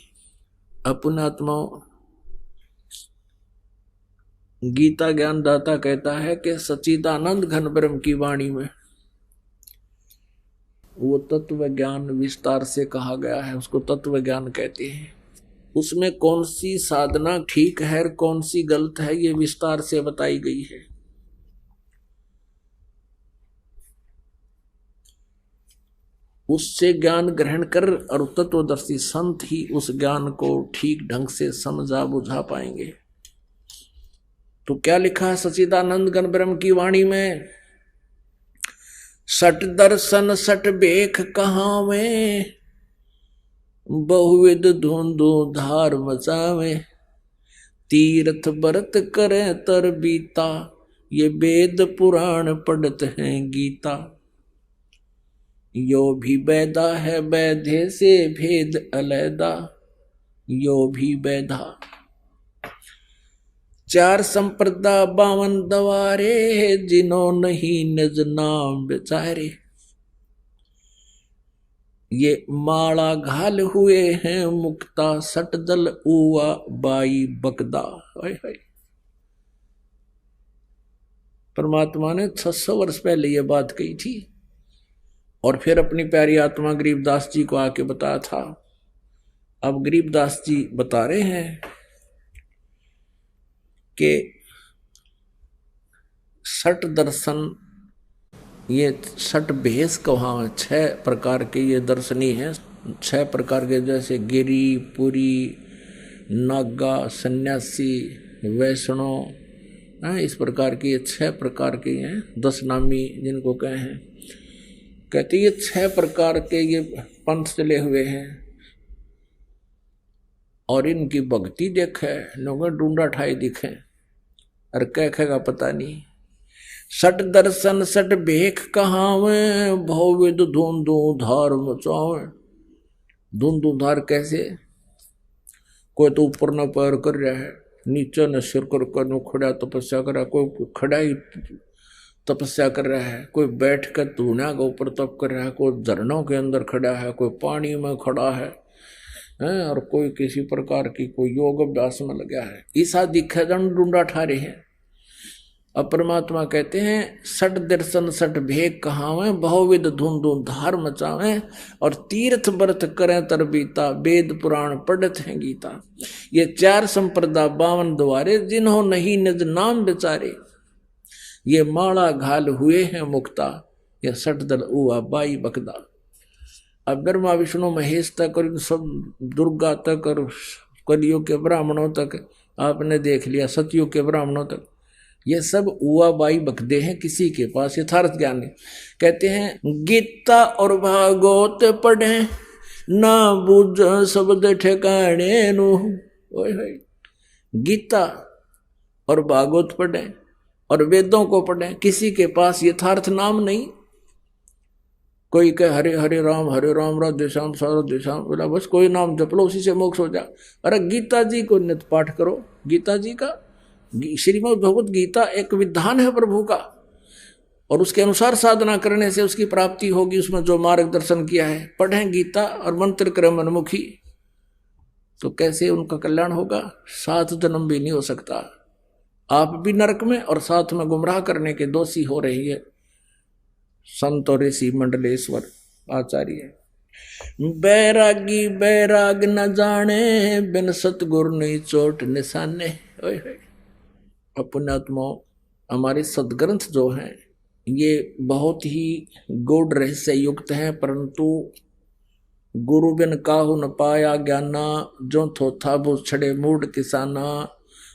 अपनात्माओं, गीता ज्ञानदाता कहता है कि सच्चिदानंद घन ब्रह्म की वाणी में वो तत्व ज्ञान विस्तार से कहा गया है, उसको तत्व ज्ञान कहते हैं। उसमें कौन सी साधना ठीक है और कौन सी गलत है, ये विस्तार से बताई गई है। उससे ज्ञान ग्रहण कर और तत्वदर्शी संत ही उस ज्ञान को ठीक ढंग से समझा बुझा पाएंगे। तो क्या लिखा है सच्चिदानंद घन ब्रह्म की वाणी में? सट दर्शन सट बेख कहावे, बहुविध धुंधु धार मचावे, तीर्थ बरत करे तर बीता, ये वेद पुराण पढ़त हैं गीता। यो भी बैदा है वैधे से भेद अलैदा, यो भी बैदा। 4 संप्रदा 52 दवारे, जिन्हों नहीं निज नाम बेचारे। ये माला घाल हुए हैं मुक्ता, सट दल उवा बाई बकदा। परमात्मा ने 600 वर्ष पहले ये बात कही थी और फिर अपनी प्यारी आत्मा गरीबदास जी को आके बताया था। अब गरीबदास जी बता रहे हैं कि सट दर्शन, ये सट भेष कहा 6 प्रकार के ये दर्शनी हैं। 6 प्रकार के, जैसे गिरी, पुरी, नागा, सन्यासी, वैष्णव, इस प्रकार के ये 6 प्रकार के हैं। 10 नामी जिनको कहे हैं, कहते ये 6 प्रकार के ये पंथ चले हुए हैं और इनकी भक्ति देखे लोग ढूंढा ठाई दिखे और कहेगा पता नहीं। सट दर्शन सट भेख कहावे, भौविद धुंधु धार मचावे। धुंधु धार कैसे? कोई तो ऊपर न पैर कर रहा है, नीचे न सिर कर खड़ा तपस्या कर रहा है, कोई खड़ा ही तपस्या कर रहा है, कोई बैठ कर धुना के ऊपर तप कर रहा है, कोई झरनों के अंदर खड़ा है, कोई पानी में खड़ा है, और कोई किसी प्रकार की कोई योग अभ्यास में लगा है। ऐसा दिखा ढूंढा ठारे हैं। अब परमात्मा कहते हैं सट दर्शन सट भेद कहावे, बहुविध धुंधु धार मचावे, और तीर्थ व्रत करें तर बीता, वेद पुराण पढ़त हैं गीता। ये 4 संप्रदा 52 द्वारे, जिन्हों नहीं निज नाम बेचारे। ये माला घाल हुए हैं मुक्ता, ये सट दल उवा बाई बकदा। अब ब्रह्मा विष्णु महेश तक और सब दुर्गा तक और कलियुग के ब्राह्मणों तक आपने देख लिया, सतयुग के ब्राह्मणों तक, ये सब उवा बाई बकदे हैं, किसी के पास यथार्थ ज्ञान नहीं। कहते हैं गीता और भागवत पढ़े, ना बुझ शब्द ठिकाने नु। गीता और भागवत पढ़े और वेदों को पढ़े, किसी के पास यथार्थ नाम नहीं। कोई कहे हरे हरे राम राधे श्याम राधे श्याम, बोला बस कोई नाम जप लो उसी से मोक्ष हो जा। अरे गीता जी को नित्य पाठ करो। गीता जी का श्रीमद् भगवत गीता एक विधान है प्रभु का, और उसके अनुसार साधना करने से उसकी प्राप्ति होगी। उसमें जो मार्गदर्शन किया है, पढ़ें गीता और मंत्र करें मनमुखी, तो कैसे उनका कल्याण होगा? 7 जन्म भी नहीं हो सकता। आप भी नरक में और साथ में गुमराह करने के दोषी हो रही है संत और ऋषि मंडलेश्वर आचार्य। बैरागी बैराग न जाने, बिन सतगुरु नहीं चोट निशाने। पुण्यात्मा, हमारे सदग्रंथ जो हैं ये बहुत ही गूढ़ रहस्य युक्त हैं, परंतु गुरु बिन काहू न पाया ज्ञाना, जो थोथा भू छड़े मूड किसाना।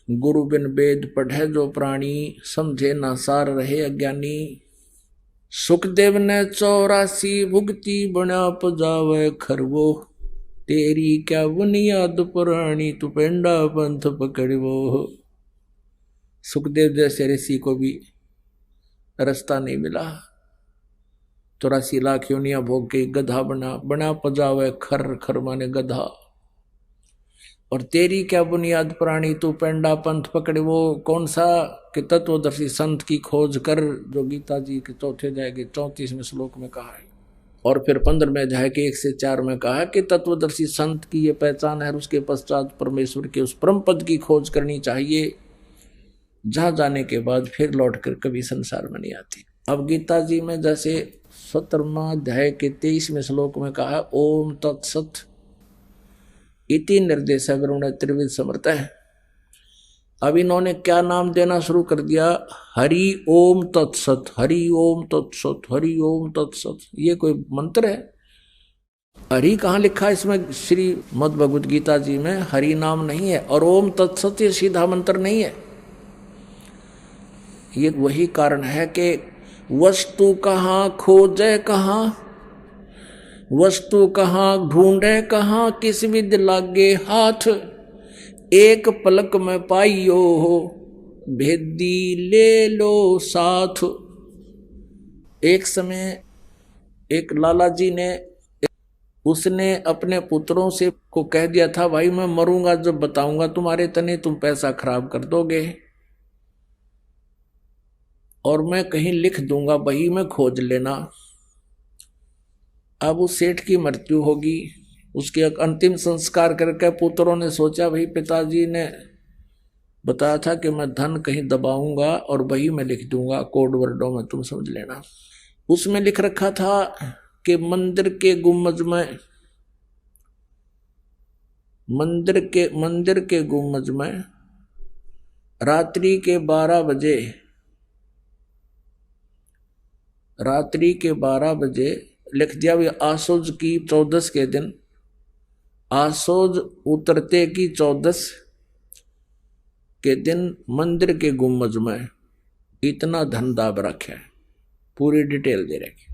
गुरु बिन वेद पढ़े जो प्राणी, समझे ना सार रहे अज्ञानी। सुखदेव ने 84 भुगती, बना पजावे खरवो, तेरी क्या बुनियाद पुरानी, तू पेंडा पंथ पकड़वो। सुखदेव जैसे ऋषि को भी रास्ता नहीं मिला। 84 लाख योनियां भोग के गधा बना पजावे खर, खर माने गधा। और तेरी क्या बुनियाद प्राणी तू पेंडा पंथ पकड़े, वो कौन सा कि तत्वदर्शी संत की खोज कर, जो गीता जी के चौथे अध्याय के 34वें श्लोक में कहा है। और फिर 15वें अध्याय के 1 से 4 में कहा कि तत्वदर्शी संत की ये पहचान है, उसके पश्चात परमेश्वर के उस परम पद की खोज करनी चाहिए, जहां जाने के बाद फिर लौट कर कभी संसार में नहीं आती। अब गीता जी में जैसे 17वां अध्याय के 23वें श्लोक में कहा ओम तत्सत इति निर्देश ब्रह्मण त्रिविध समर्थ है। अब इन्होंने क्या नाम देना शुरू कर दिया, हरि ओम तत्सत, हरि ओम तत्सत, हरि ओम तत्सत। ये कोई मंत्र है? हरि कहाँ लिखा है इसमें? श्री मद् भगवत गीता जी में हरि नाम नहीं है, और ओम तत्सत ये सीधा मंत्र नहीं है। ये वही कारण है कि वस्तु कहाँ खोजे कहाँ, वस्तु कहाँ ढूंढे कहाँ, किस विद लागे हाथ, एक पलक में पाइयो हो भेदी ले लो साथ। एक समय एक लाला जी ने, उसने अपने पुत्रों से को कह दिया था, भाई मैं मरूंगा जब बताऊंगा तुम्हारे तने, तुम पैसा खराब कर दोगे और मैं कहीं लिख दूंगा, बही में खोज लेना। अब उस सेठ की मृत्यु होगी, उसके अंतिम संस्कार करके पुत्रों ने सोचा, भाई पिताजी ने बताया था कि मैं धन कहीं दबाऊंगा और बही में लिख दूंगा, कोड वर्डों में, तुम समझ लेना। उसमें लिख रखा था कि मंदिर के गुम्बज में, मंदिर के गुम्बज में रात्रि के 12 बजे लिख दिया, भी आसोज की 14 के दिन, आसोज उतरते की 14 के दिन मंदिर के गुम्बज में इतना धन दाब रखा है, पूरी डिटेल दे रखी।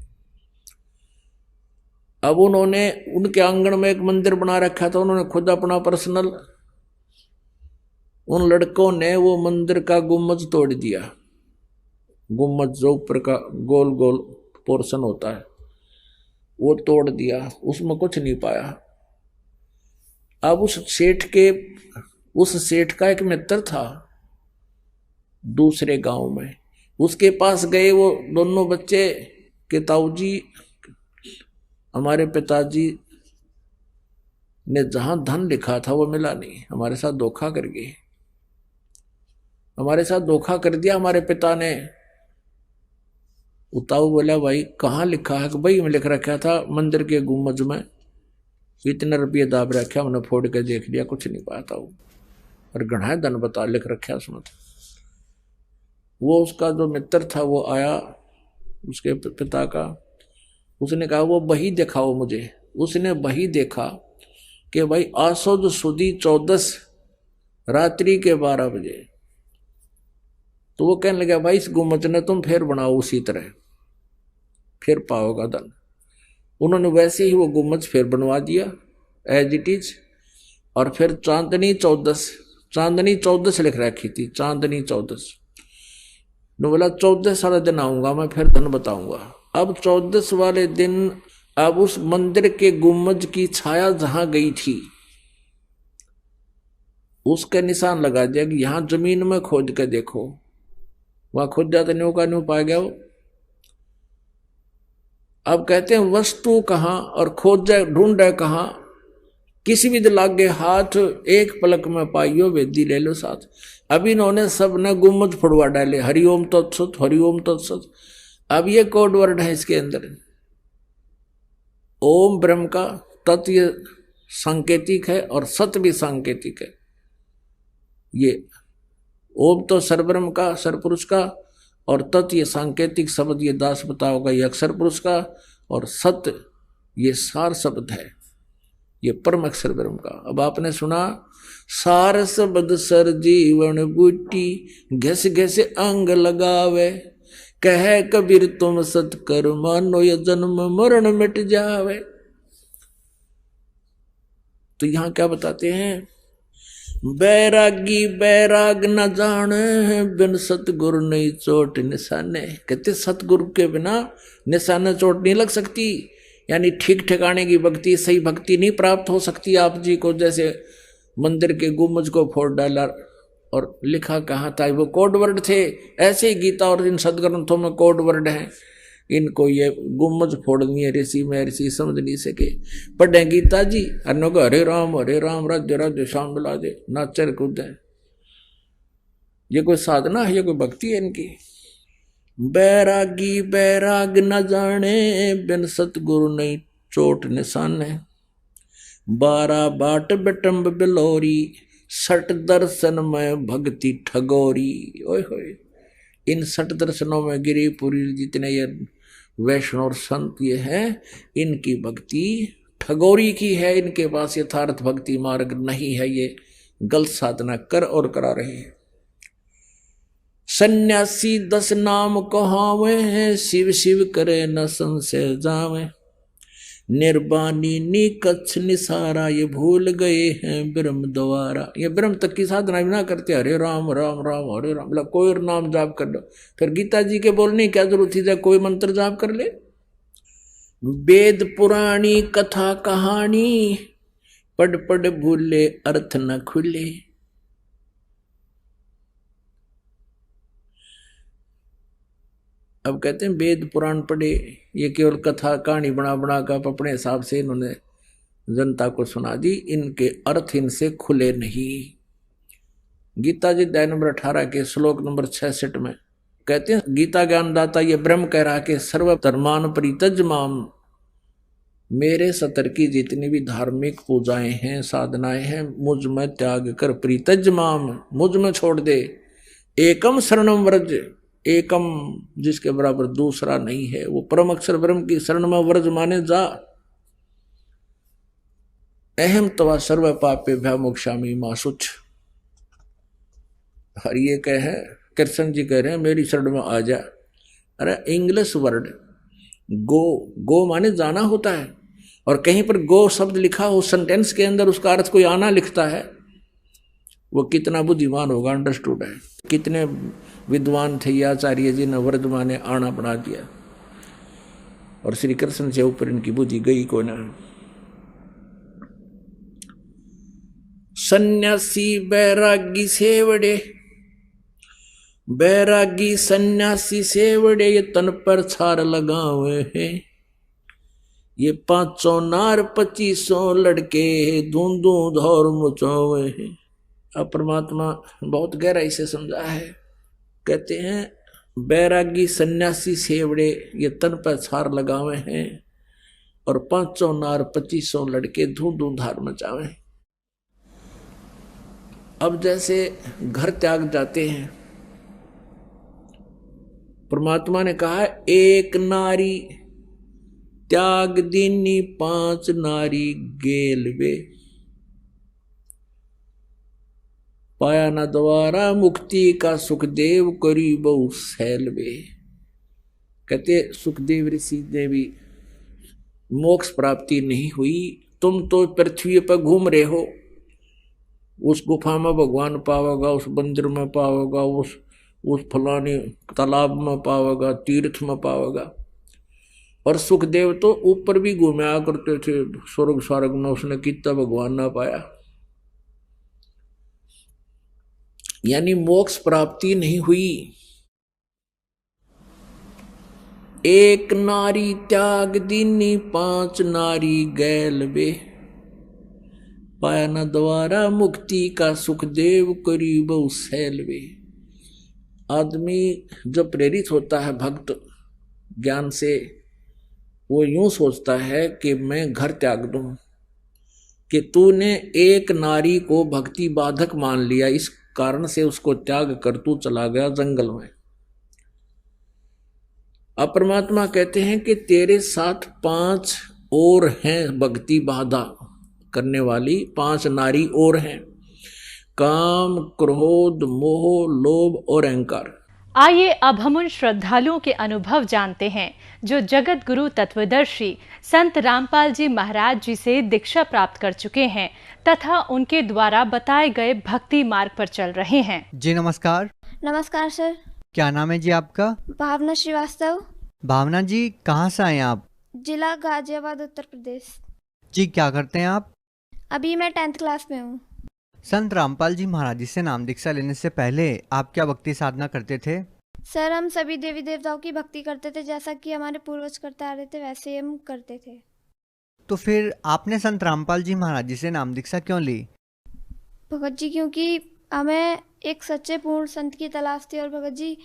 अब उन्होंने उनके आंगन में एक मंदिर बना रखा था, उन्होंने खुद अपना पर्सनल, उन लड़कों ने वो मंदिर का गुम्बज तोड़ दिया। गुम्बज जो ऊपर का गोल गोल पोर्शन होता है वो तोड़ दिया, उसमें कुछ नहीं पाया। अब उस सेठ का एक मित्र था दूसरे गांव में, उसके पास गए वो दोनों बच्चे कि ताऊजी हमारे पिताजी ने जहां धन लिखा था वो मिला नहीं, हमारे साथ धोखा कर गए, हमारे साथ धोखा कर दिया हमारे पिता ने। उताऊ बोला, भाई कहाँ लिखा है? भाई में लिख रखा था मंदिर के गुम्बज में, इतने रुपये दाब रखा, हमने फोड़ के देख लिया, कुछ नहीं पाता वो, और गढ़ा धन बता लिख रखा उसमें। वो उसका जो मित्र था वो आया, उसके पिता का, उसने कहा वो बही दिखाओ मुझे। उसने बही देखा कि भाई आसोद सुदी 14 रात्रि के 12 बजे। तो वो कहने लगा, भाई इस गुम्बज ने तुम फिर बनाओ उसी तरह, फिर पाओगा धन। उन्होंने वैसे ही वो गुम्बज फिर बनवा दिया एज इट इज, और फिर चांदनी 14 लिख रखी थी, चांदनी 14। ने बोला 14 वाले दिन आऊंगा मैं, फिर धन बताऊंगा। अब 14 वाले दिन, अब उस मंदिर के गुम्बज की छाया जहां गई थी उसके निशान लगा दिया कि यहां जमीन में खोद के देखो। वहां खोद जाते न्यू का न्यू पा गया वो। अब कहते हैं वस्तु कहाँ और खोजे ढूंढे कहाँ, किसी भी लागे हाथ, एक पलक में पाइयो वेदी ले लो साथ। अब इन्होंने सब ने गुम्बज फुड़वा डाले, हरिओम तत्सत, हरिओम तत्सत। अब ये कोड वर्ड है इसके अंदर, ओम ब्रह्म का, तत् ये सांकेतिक है और सत भी सांकेतिक है। ये ओम तो सरब्रह्म का, सरपुरुष का, और तत् ये सांकेतिक शब्द, ये दास बताओगा, ये अक्षर पुरुष का, और सत ये सार शब्द है, ये परम अक्षर ब्रह्म का। अब आपने सुना सार शब्द सर जीवन बूटी, घस घस अंग लगावे, कहे कबीर तुम सत कर मानो, ये जन्म मरण मिट जावे। तो यहां क्या बताते हैं, बैरागी बैराग न जाने, बिन सतगुरु नहीं चोट निशाने। कहते सतगुरु के बिना निशाने चोट नहीं लग सकती, यानी ठीक ठिकाने की भक्ति, सही भक्ति नहीं प्राप्त हो सकती आप जी को। जैसे मंदिर के गुम्बज को फोड़ डाला और लिखा कहाँ था, वो कोड वर्ड थे। ऐसे ही गीता और इन सदग्रंथों में कोड वर्ड हैं। इनको ये गुम्बज फोड़नी है, ऋषि महर्षि समझ नहीं सके। पढ़े गीता जी अन्नो को हरे राम राज्य राज्य श्याम बिला दे, नाचर कूदे। ये कोई साधना है, ये कोई भक्ति है इनकी? बैरागी बैराग न जाने, बिन सतगुरु नहीं चोट निशान है। 12 बाट बटम्ब बिलोरी, 60 दर्शन में भक्ति ठगोरी। ओए होए, इन 60 दर्शनों में गिरिपुरी जितने ये वैष्णव और संत ये हैं, इनकी भक्ति ठगोरी की है। इनके पास यथार्थ भक्ति मार्ग नहीं है, ये गलत साधना कर और करा रहे हैं। सन्यासी 10 नाम कहावे हैं, शिव शिव करे न संशय जावे। निर्वाणी नी कच्छ निसारा, ये भूल गए हैं ब्रह्म द्वारा। ये ब्रह्म तक की साधना भी ना करते, हरे राम राम राम हरे राम, मतलब कोई नाम जाप कर लो। फिर गीता जी के बोलने की क्या जरूरत थी, कोई मंत्र जाप कर ले। वेद पुराणी कथा कहानी, पढ़ पढ़ भूले अर्थ न खुले। अब कहते हैं वेद पुराण पढ़े, ये केवल कथा कहानी बना बना कर अपने हिसाब से इन्होंने जनता को सुना दी, इनके अर्थ इनसे खुले नहीं। गीता जी अध्याय नंबर 18 के श्लोक नंबर 66 में कहते हैं, गीता ज्ञानदाता ये ब्रह्म कह रहा कि सर्व धर्मान परित्यज माम, मेरे सतर की जितनी भी धार्मिक पूजाएं हैं साधनाएं हैं, मुझ में त्याग कर परित्यज माम, मुझ में छोड़ दे। एकम शरणम व्रज, एकम जिसके बराबर दूसरा नहीं है, वो परम अक्षर ब्रह्म की शरण में व्रज माने जा। अहम तवा सर्व पापे भय मोक्षामि मां शुच। और ये कहे कृष्ण जी कह रहे हैं मेरी शरण में आ जा। अरे इंग्लिश वर्ड गो, गो माने जाना होता है, और कहीं पर गो शब्द लिखा हो सेंटेंस के अंदर, उसका अर्थ कोई आना लिखता है, वो कितना बुद्धिमान होगा, अंडरस्टूड है। कितने विद्वान थे ये आचार्य जी ने वर्धमान ने आना बना दिया, और श्री कृष्ण से ऊपर इनकी बुद्धि गई को ना। सन्यासी बैरागी सेवड़े, बैरागी सन्यासी सेवड़े, ये तन पर छार लगावे हैं। ये 500 नार 2500 लड़के, धूंधू धौर मचावे हैं। अब परमात्मा बहुत गहराई से समझा है। कहते हैं बैरागी सन्यासी सेवड़े, ये तन पर छार लगावे हैं, और 500 नार 2500 लड़के धूम धूम धार मचावे। अब जैसे घर त्याग जाते हैं, परमात्मा ने कहा एक नारी त्याग दीनी 5 नारी गेलवे। पाया न द्वारा मुक्ति का सुखदेव करी बहु सैलवे। कहते सुखदेव ऋषि ने भी मोक्ष प्राप्ति नहीं हुई। तुम तो पृथ्वी पर घूम रहे हो, उस गुफा में भगवान पाओगा, उस मंदिर में पाओगा, उस फलाने तालाब में पाओगा, तीर्थ में पाओगा। और सुखदेव तो ऊपर भी घूमया करते थे, स्वर्ग स्वर्ग में, उसने कितना भगवान ना पाया। यानी मोक्ष प्राप्ति नहीं हुई। एक नारी त्याग दीनी 5 नारी गैलवे। पाया न द्वारा मुक्ति का सुखदेव करी बहु सैलवे। आदमी जब प्रेरित होता है भक्त ज्ञान से, वो यूं सोचता है कि मैं घर त्याग दूं, कि तूने एक नारी को भक्ति बाधक मान लिया, इस कारण से उसको त्याग कर तू चला गया जंगल में। अब परमात्मा कहते हैं कि तेरे साथ 5 और हैं भक्ति बाधा करने वाली, 5 नारी और हैं। काम, क्रोध, मोह, लोभ और अहंकार। आइए अब हम उन श्रद्धालुओं के अनुभव जानते हैं जो जगत गुरु तत्वदर्शी संत रामपाल जी महाराज जी से दीक्षा प्राप्त कर चुके हैं तथा उनके द्वारा बताए गए भक्ति मार्ग पर चल रहे हैं। जी नमस्कार। नमस्कार सर। क्या नाम है जी आपका? भावना श्रीवास्तव। भावना जी कहाँ से आए आप? जिला गाजियाबाद, उत्तर प्रदेश। जी क्या करते हैं आप? अभी मैं 10th क्लास में हूँ। संत रामपाल जी महाराज जी से नाम दीक्षा लेने से पहले आप क्या भक्ति साधना करते थे? सर हम सभी देवी देवताओं की भक्ति करते थे, जैसा कि हमारे पूर्वज करते आ रहे थे वैसे हम करते थे। तो फिर आपने संत रामपाल जी महाराज जी से नाम दीक्षा क्यों ली? भगत जी, क्योंकि हमें एक सच्चे पूर्ण संत की तलाश थी और भगत जी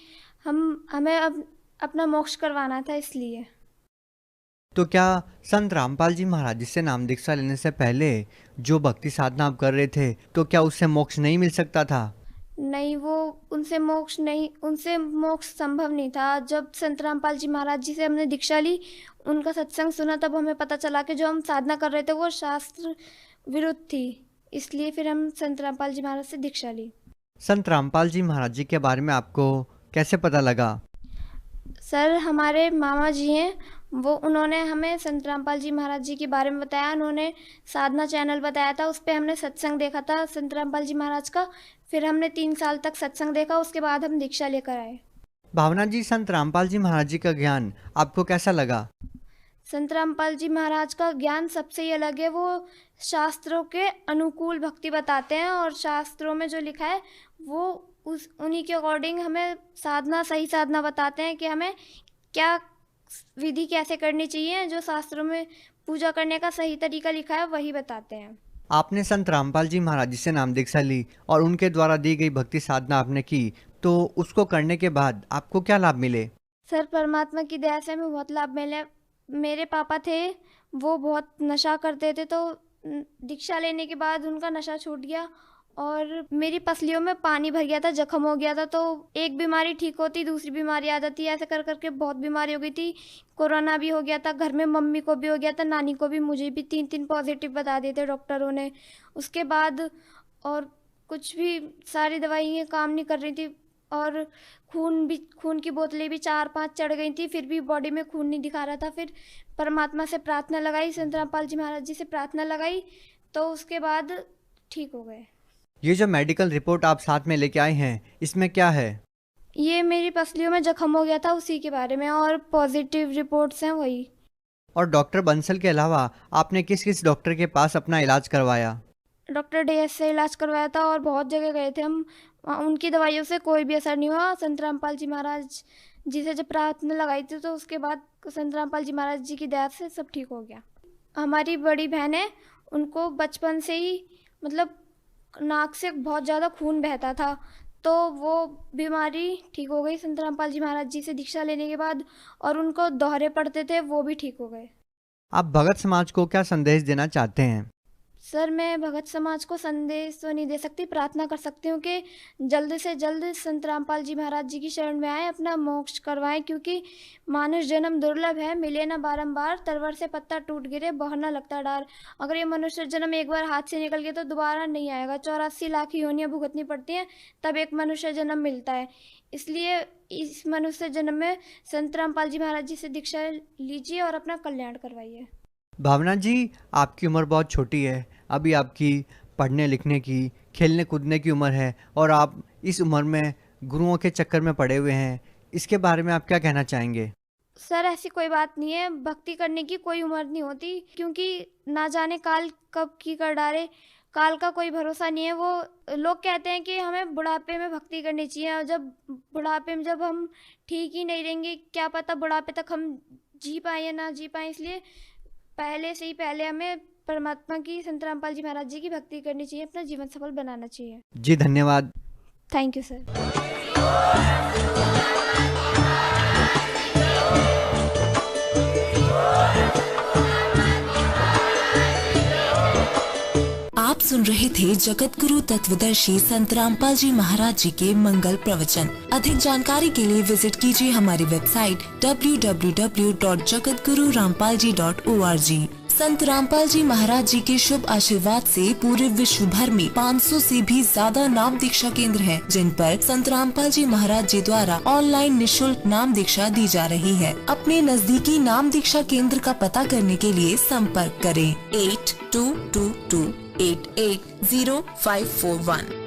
हमें अब अपना मोक्ष करवाना था, इसलिए। तो क्या संत रामपाल जी महाराज जी से नाम दीक्षा लेने से पहले जो भक्ति साधना आप कर रहे थे तो क्या उससे मोक्ष नहीं मिल सकता था? नहीं, वो उनसे मोक्ष संभव नहीं था। जब संत रामपाल जी महाराज जी से हमने दीक्षा ली, उनका सत्संग सुना, तब हमें पता चला कि जो हम साधना कर रहे थे वो शास्त्र विरुद्ध थी, इसलिए फिर हम संत रामपाल जी महाराज से दीक्षा ली। संत रामपाल जी महाराज जी के बारे में आपको कैसे पता लगा? सर हमारे मामा जी हैं, उन्होंने हमें संत रामपाल जी महाराज जी के बारे में बताया। उन्होंने साधना चैनल बताया था, उस पर हमने सत्संग देखा था संत रामपाल जी महाराज का। फिर हमने 3 साल तक सत्संग देखा, उसके बाद हम दीक्षा लेकर आए। भावना जी, संत रामपाल जी महाराज जी का ज्ञान आपको कैसा लगा? संत रामपाल जी महाराज का ज्ञान सबसे ही अलग है। वो शास्त्रों के अनुकूल भक्ति बताते हैं और शास्त्रों में जो लिखा है वो उन्हीं के अकॉर्डिंग हमें सही साधना बताते हैं कि हमें क्या विधि कैसे करनी चाहिए। जो शास्त्रों में पूजा करने का सही तरीका लिखा है वही बताते हैं। आपने संत रामपाल जी महाराज जी से नाम दीक्षा ली और उनके द्वारा दी गई भक्ति साधना आपने की, तो उसको करने के बाद आपको क्या लाभ मिले? सर परमात्मा की दया से हमें बहुत लाभ मिले। मेरे पापा थे, वो बहुत नशा करते थे, तो दीक्षा लेने के बाद उनका नशा छूट गया और मेरी पसलियों में पानी भर गया था, जख्म हो गया था। तो एक बीमारी ठीक होती दूसरी बीमारी आ जाती, ऐसे कर करके बहुत बीमारी हो गई थी। कोरोना भी हो गया था, घर में मम्मी को भी हो गया था, नानी को भी, मुझे भी 3 पॉजिटिव बता दिए थे डॉक्टरों ने। उसके बाद और कुछ भी सारी दवाइयाँ काम नहीं कर रही थी और खून की बोतलें भी 4-5 चढ़ गई थी, फिर भी बॉडी में खून नहीं दिखा रहा था। फिर परमात्मा से प्रार्थना लगाई, संत रामपाल जी महाराज जी से प्रार्थना लगाई, तो उसके बाद ठीक हो गए। ये जो मेडिकल रिपोर्ट आप साथ में लेके आए हैं, इसमें क्या है? ये मेरी पसलियों में जख्म हो गया था, उसी के बारे में, और पॉजिटिव रिपोर्ट्स हैं वही। और डॉक्टर बंसल के अलावा आपने किस किस डॉक्टर के पास अपना इलाज करवाया? डॉक्टर DS से इलाज करवाया था और बहुत जगह गए थे हम। उनकी दवाइयों से कोई भी असर नहीं हुआ। संत रामपाल जी महाराज जी से जब प्रार्थना लगाई थी तो उसके बाद संत रामपाल जी महाराज जी की दया से सब ठीक हो गया। हमारी बड़ी बहन है, उनको बचपन से ही मतलब नाक से बहुत ज़्यादा खून बहता था, तो वो बीमारी ठीक हो गई संत रामपाल जी महाराज जी से दीक्षा लेने के बाद, और उनको दौरे पड़ते थे वो भी ठीक हो गए। आप भगत समाज को क्या संदेश देना चाहते हैं? सर मैं भगत समाज को संदेश तो नहीं दे सकती, प्रार्थना कर सकती हूँ कि जल्द से जल्द संत रामपाल जी महाराज जी की शरण में आए, अपना मोक्ष करवाएं, क्योंकि मानुष जन्म दुर्लभ है, मिले ना बारंबार, तरवर से पत्ता टूट गिरे बहुर ना लगता डार। अगर ये मनुष्य जन्म एक बार हाथ से निकल गया तो दोबारा नहीं आएगा। 84 लाख योनियाँ भुगतनी पड़ती हैं तब एक मनुष्य जन्म मिलता है। इसलिए इस मनुष्य जन्म में संत रामपाल जी महाराज जी से दीक्षा लीजिए और अपना कल्याण करवाइए। भावना जी, आपकी उम्र बहुत छोटी है, अभी आपकी पढ़ने लिखने की, खेलने कूदने की उम्र है और आप इस उम्र में गुरुओं के चक्कर में पड़े हुए हैं। इसके बारे में आप क्या कहना चाहेंगे? सर ऐसी कोई बात नहीं है, भक्ति करने की कोई उम्र नहीं होती, क्योंकि ना जाने काल कब की कर डाले, काल का कोई भरोसा नहीं है। वो लोग कहते हैं कि हमें बुढ़ापे में भक्ति करनी चाहिए, और जब बुढ़ापे में जब हम ठीक ही नहीं रहेंगे, क्या पता बुढ़ापे तक हम जी पाए या ना जी पाए। इसलिए पहले हमें परमात्मा की, संत रामपाल जी महाराज जी की भक्ति करनी चाहिए, अपना जीवन सफल बनाना चाहिए। जी धन्यवाद। Thank you sir. आप सुन रहे थे जगत गुरु तत्वदर्शी संत रामपाल जी महाराज जी के मंगल प्रवचन। अधिक जानकारी के लिए विजिट कीजिए हमारी वेबसाइट www.jagatgururampalji.org। संत रामपाल जी महाराज जी के शुभ आशीर्वाद से पूरे विश्व भर में 500 से भी ज्यादा नाम दीक्षा केंद्र हैं, जिन पर संत रामपाल जी महाराज जी द्वारा ऑनलाइन निशुल्क नाम दीक्षा दी जा रही है। अपने नजदीकी नाम दीक्षा केंद्र का पता करने के लिए संपर्क करें 8222880541।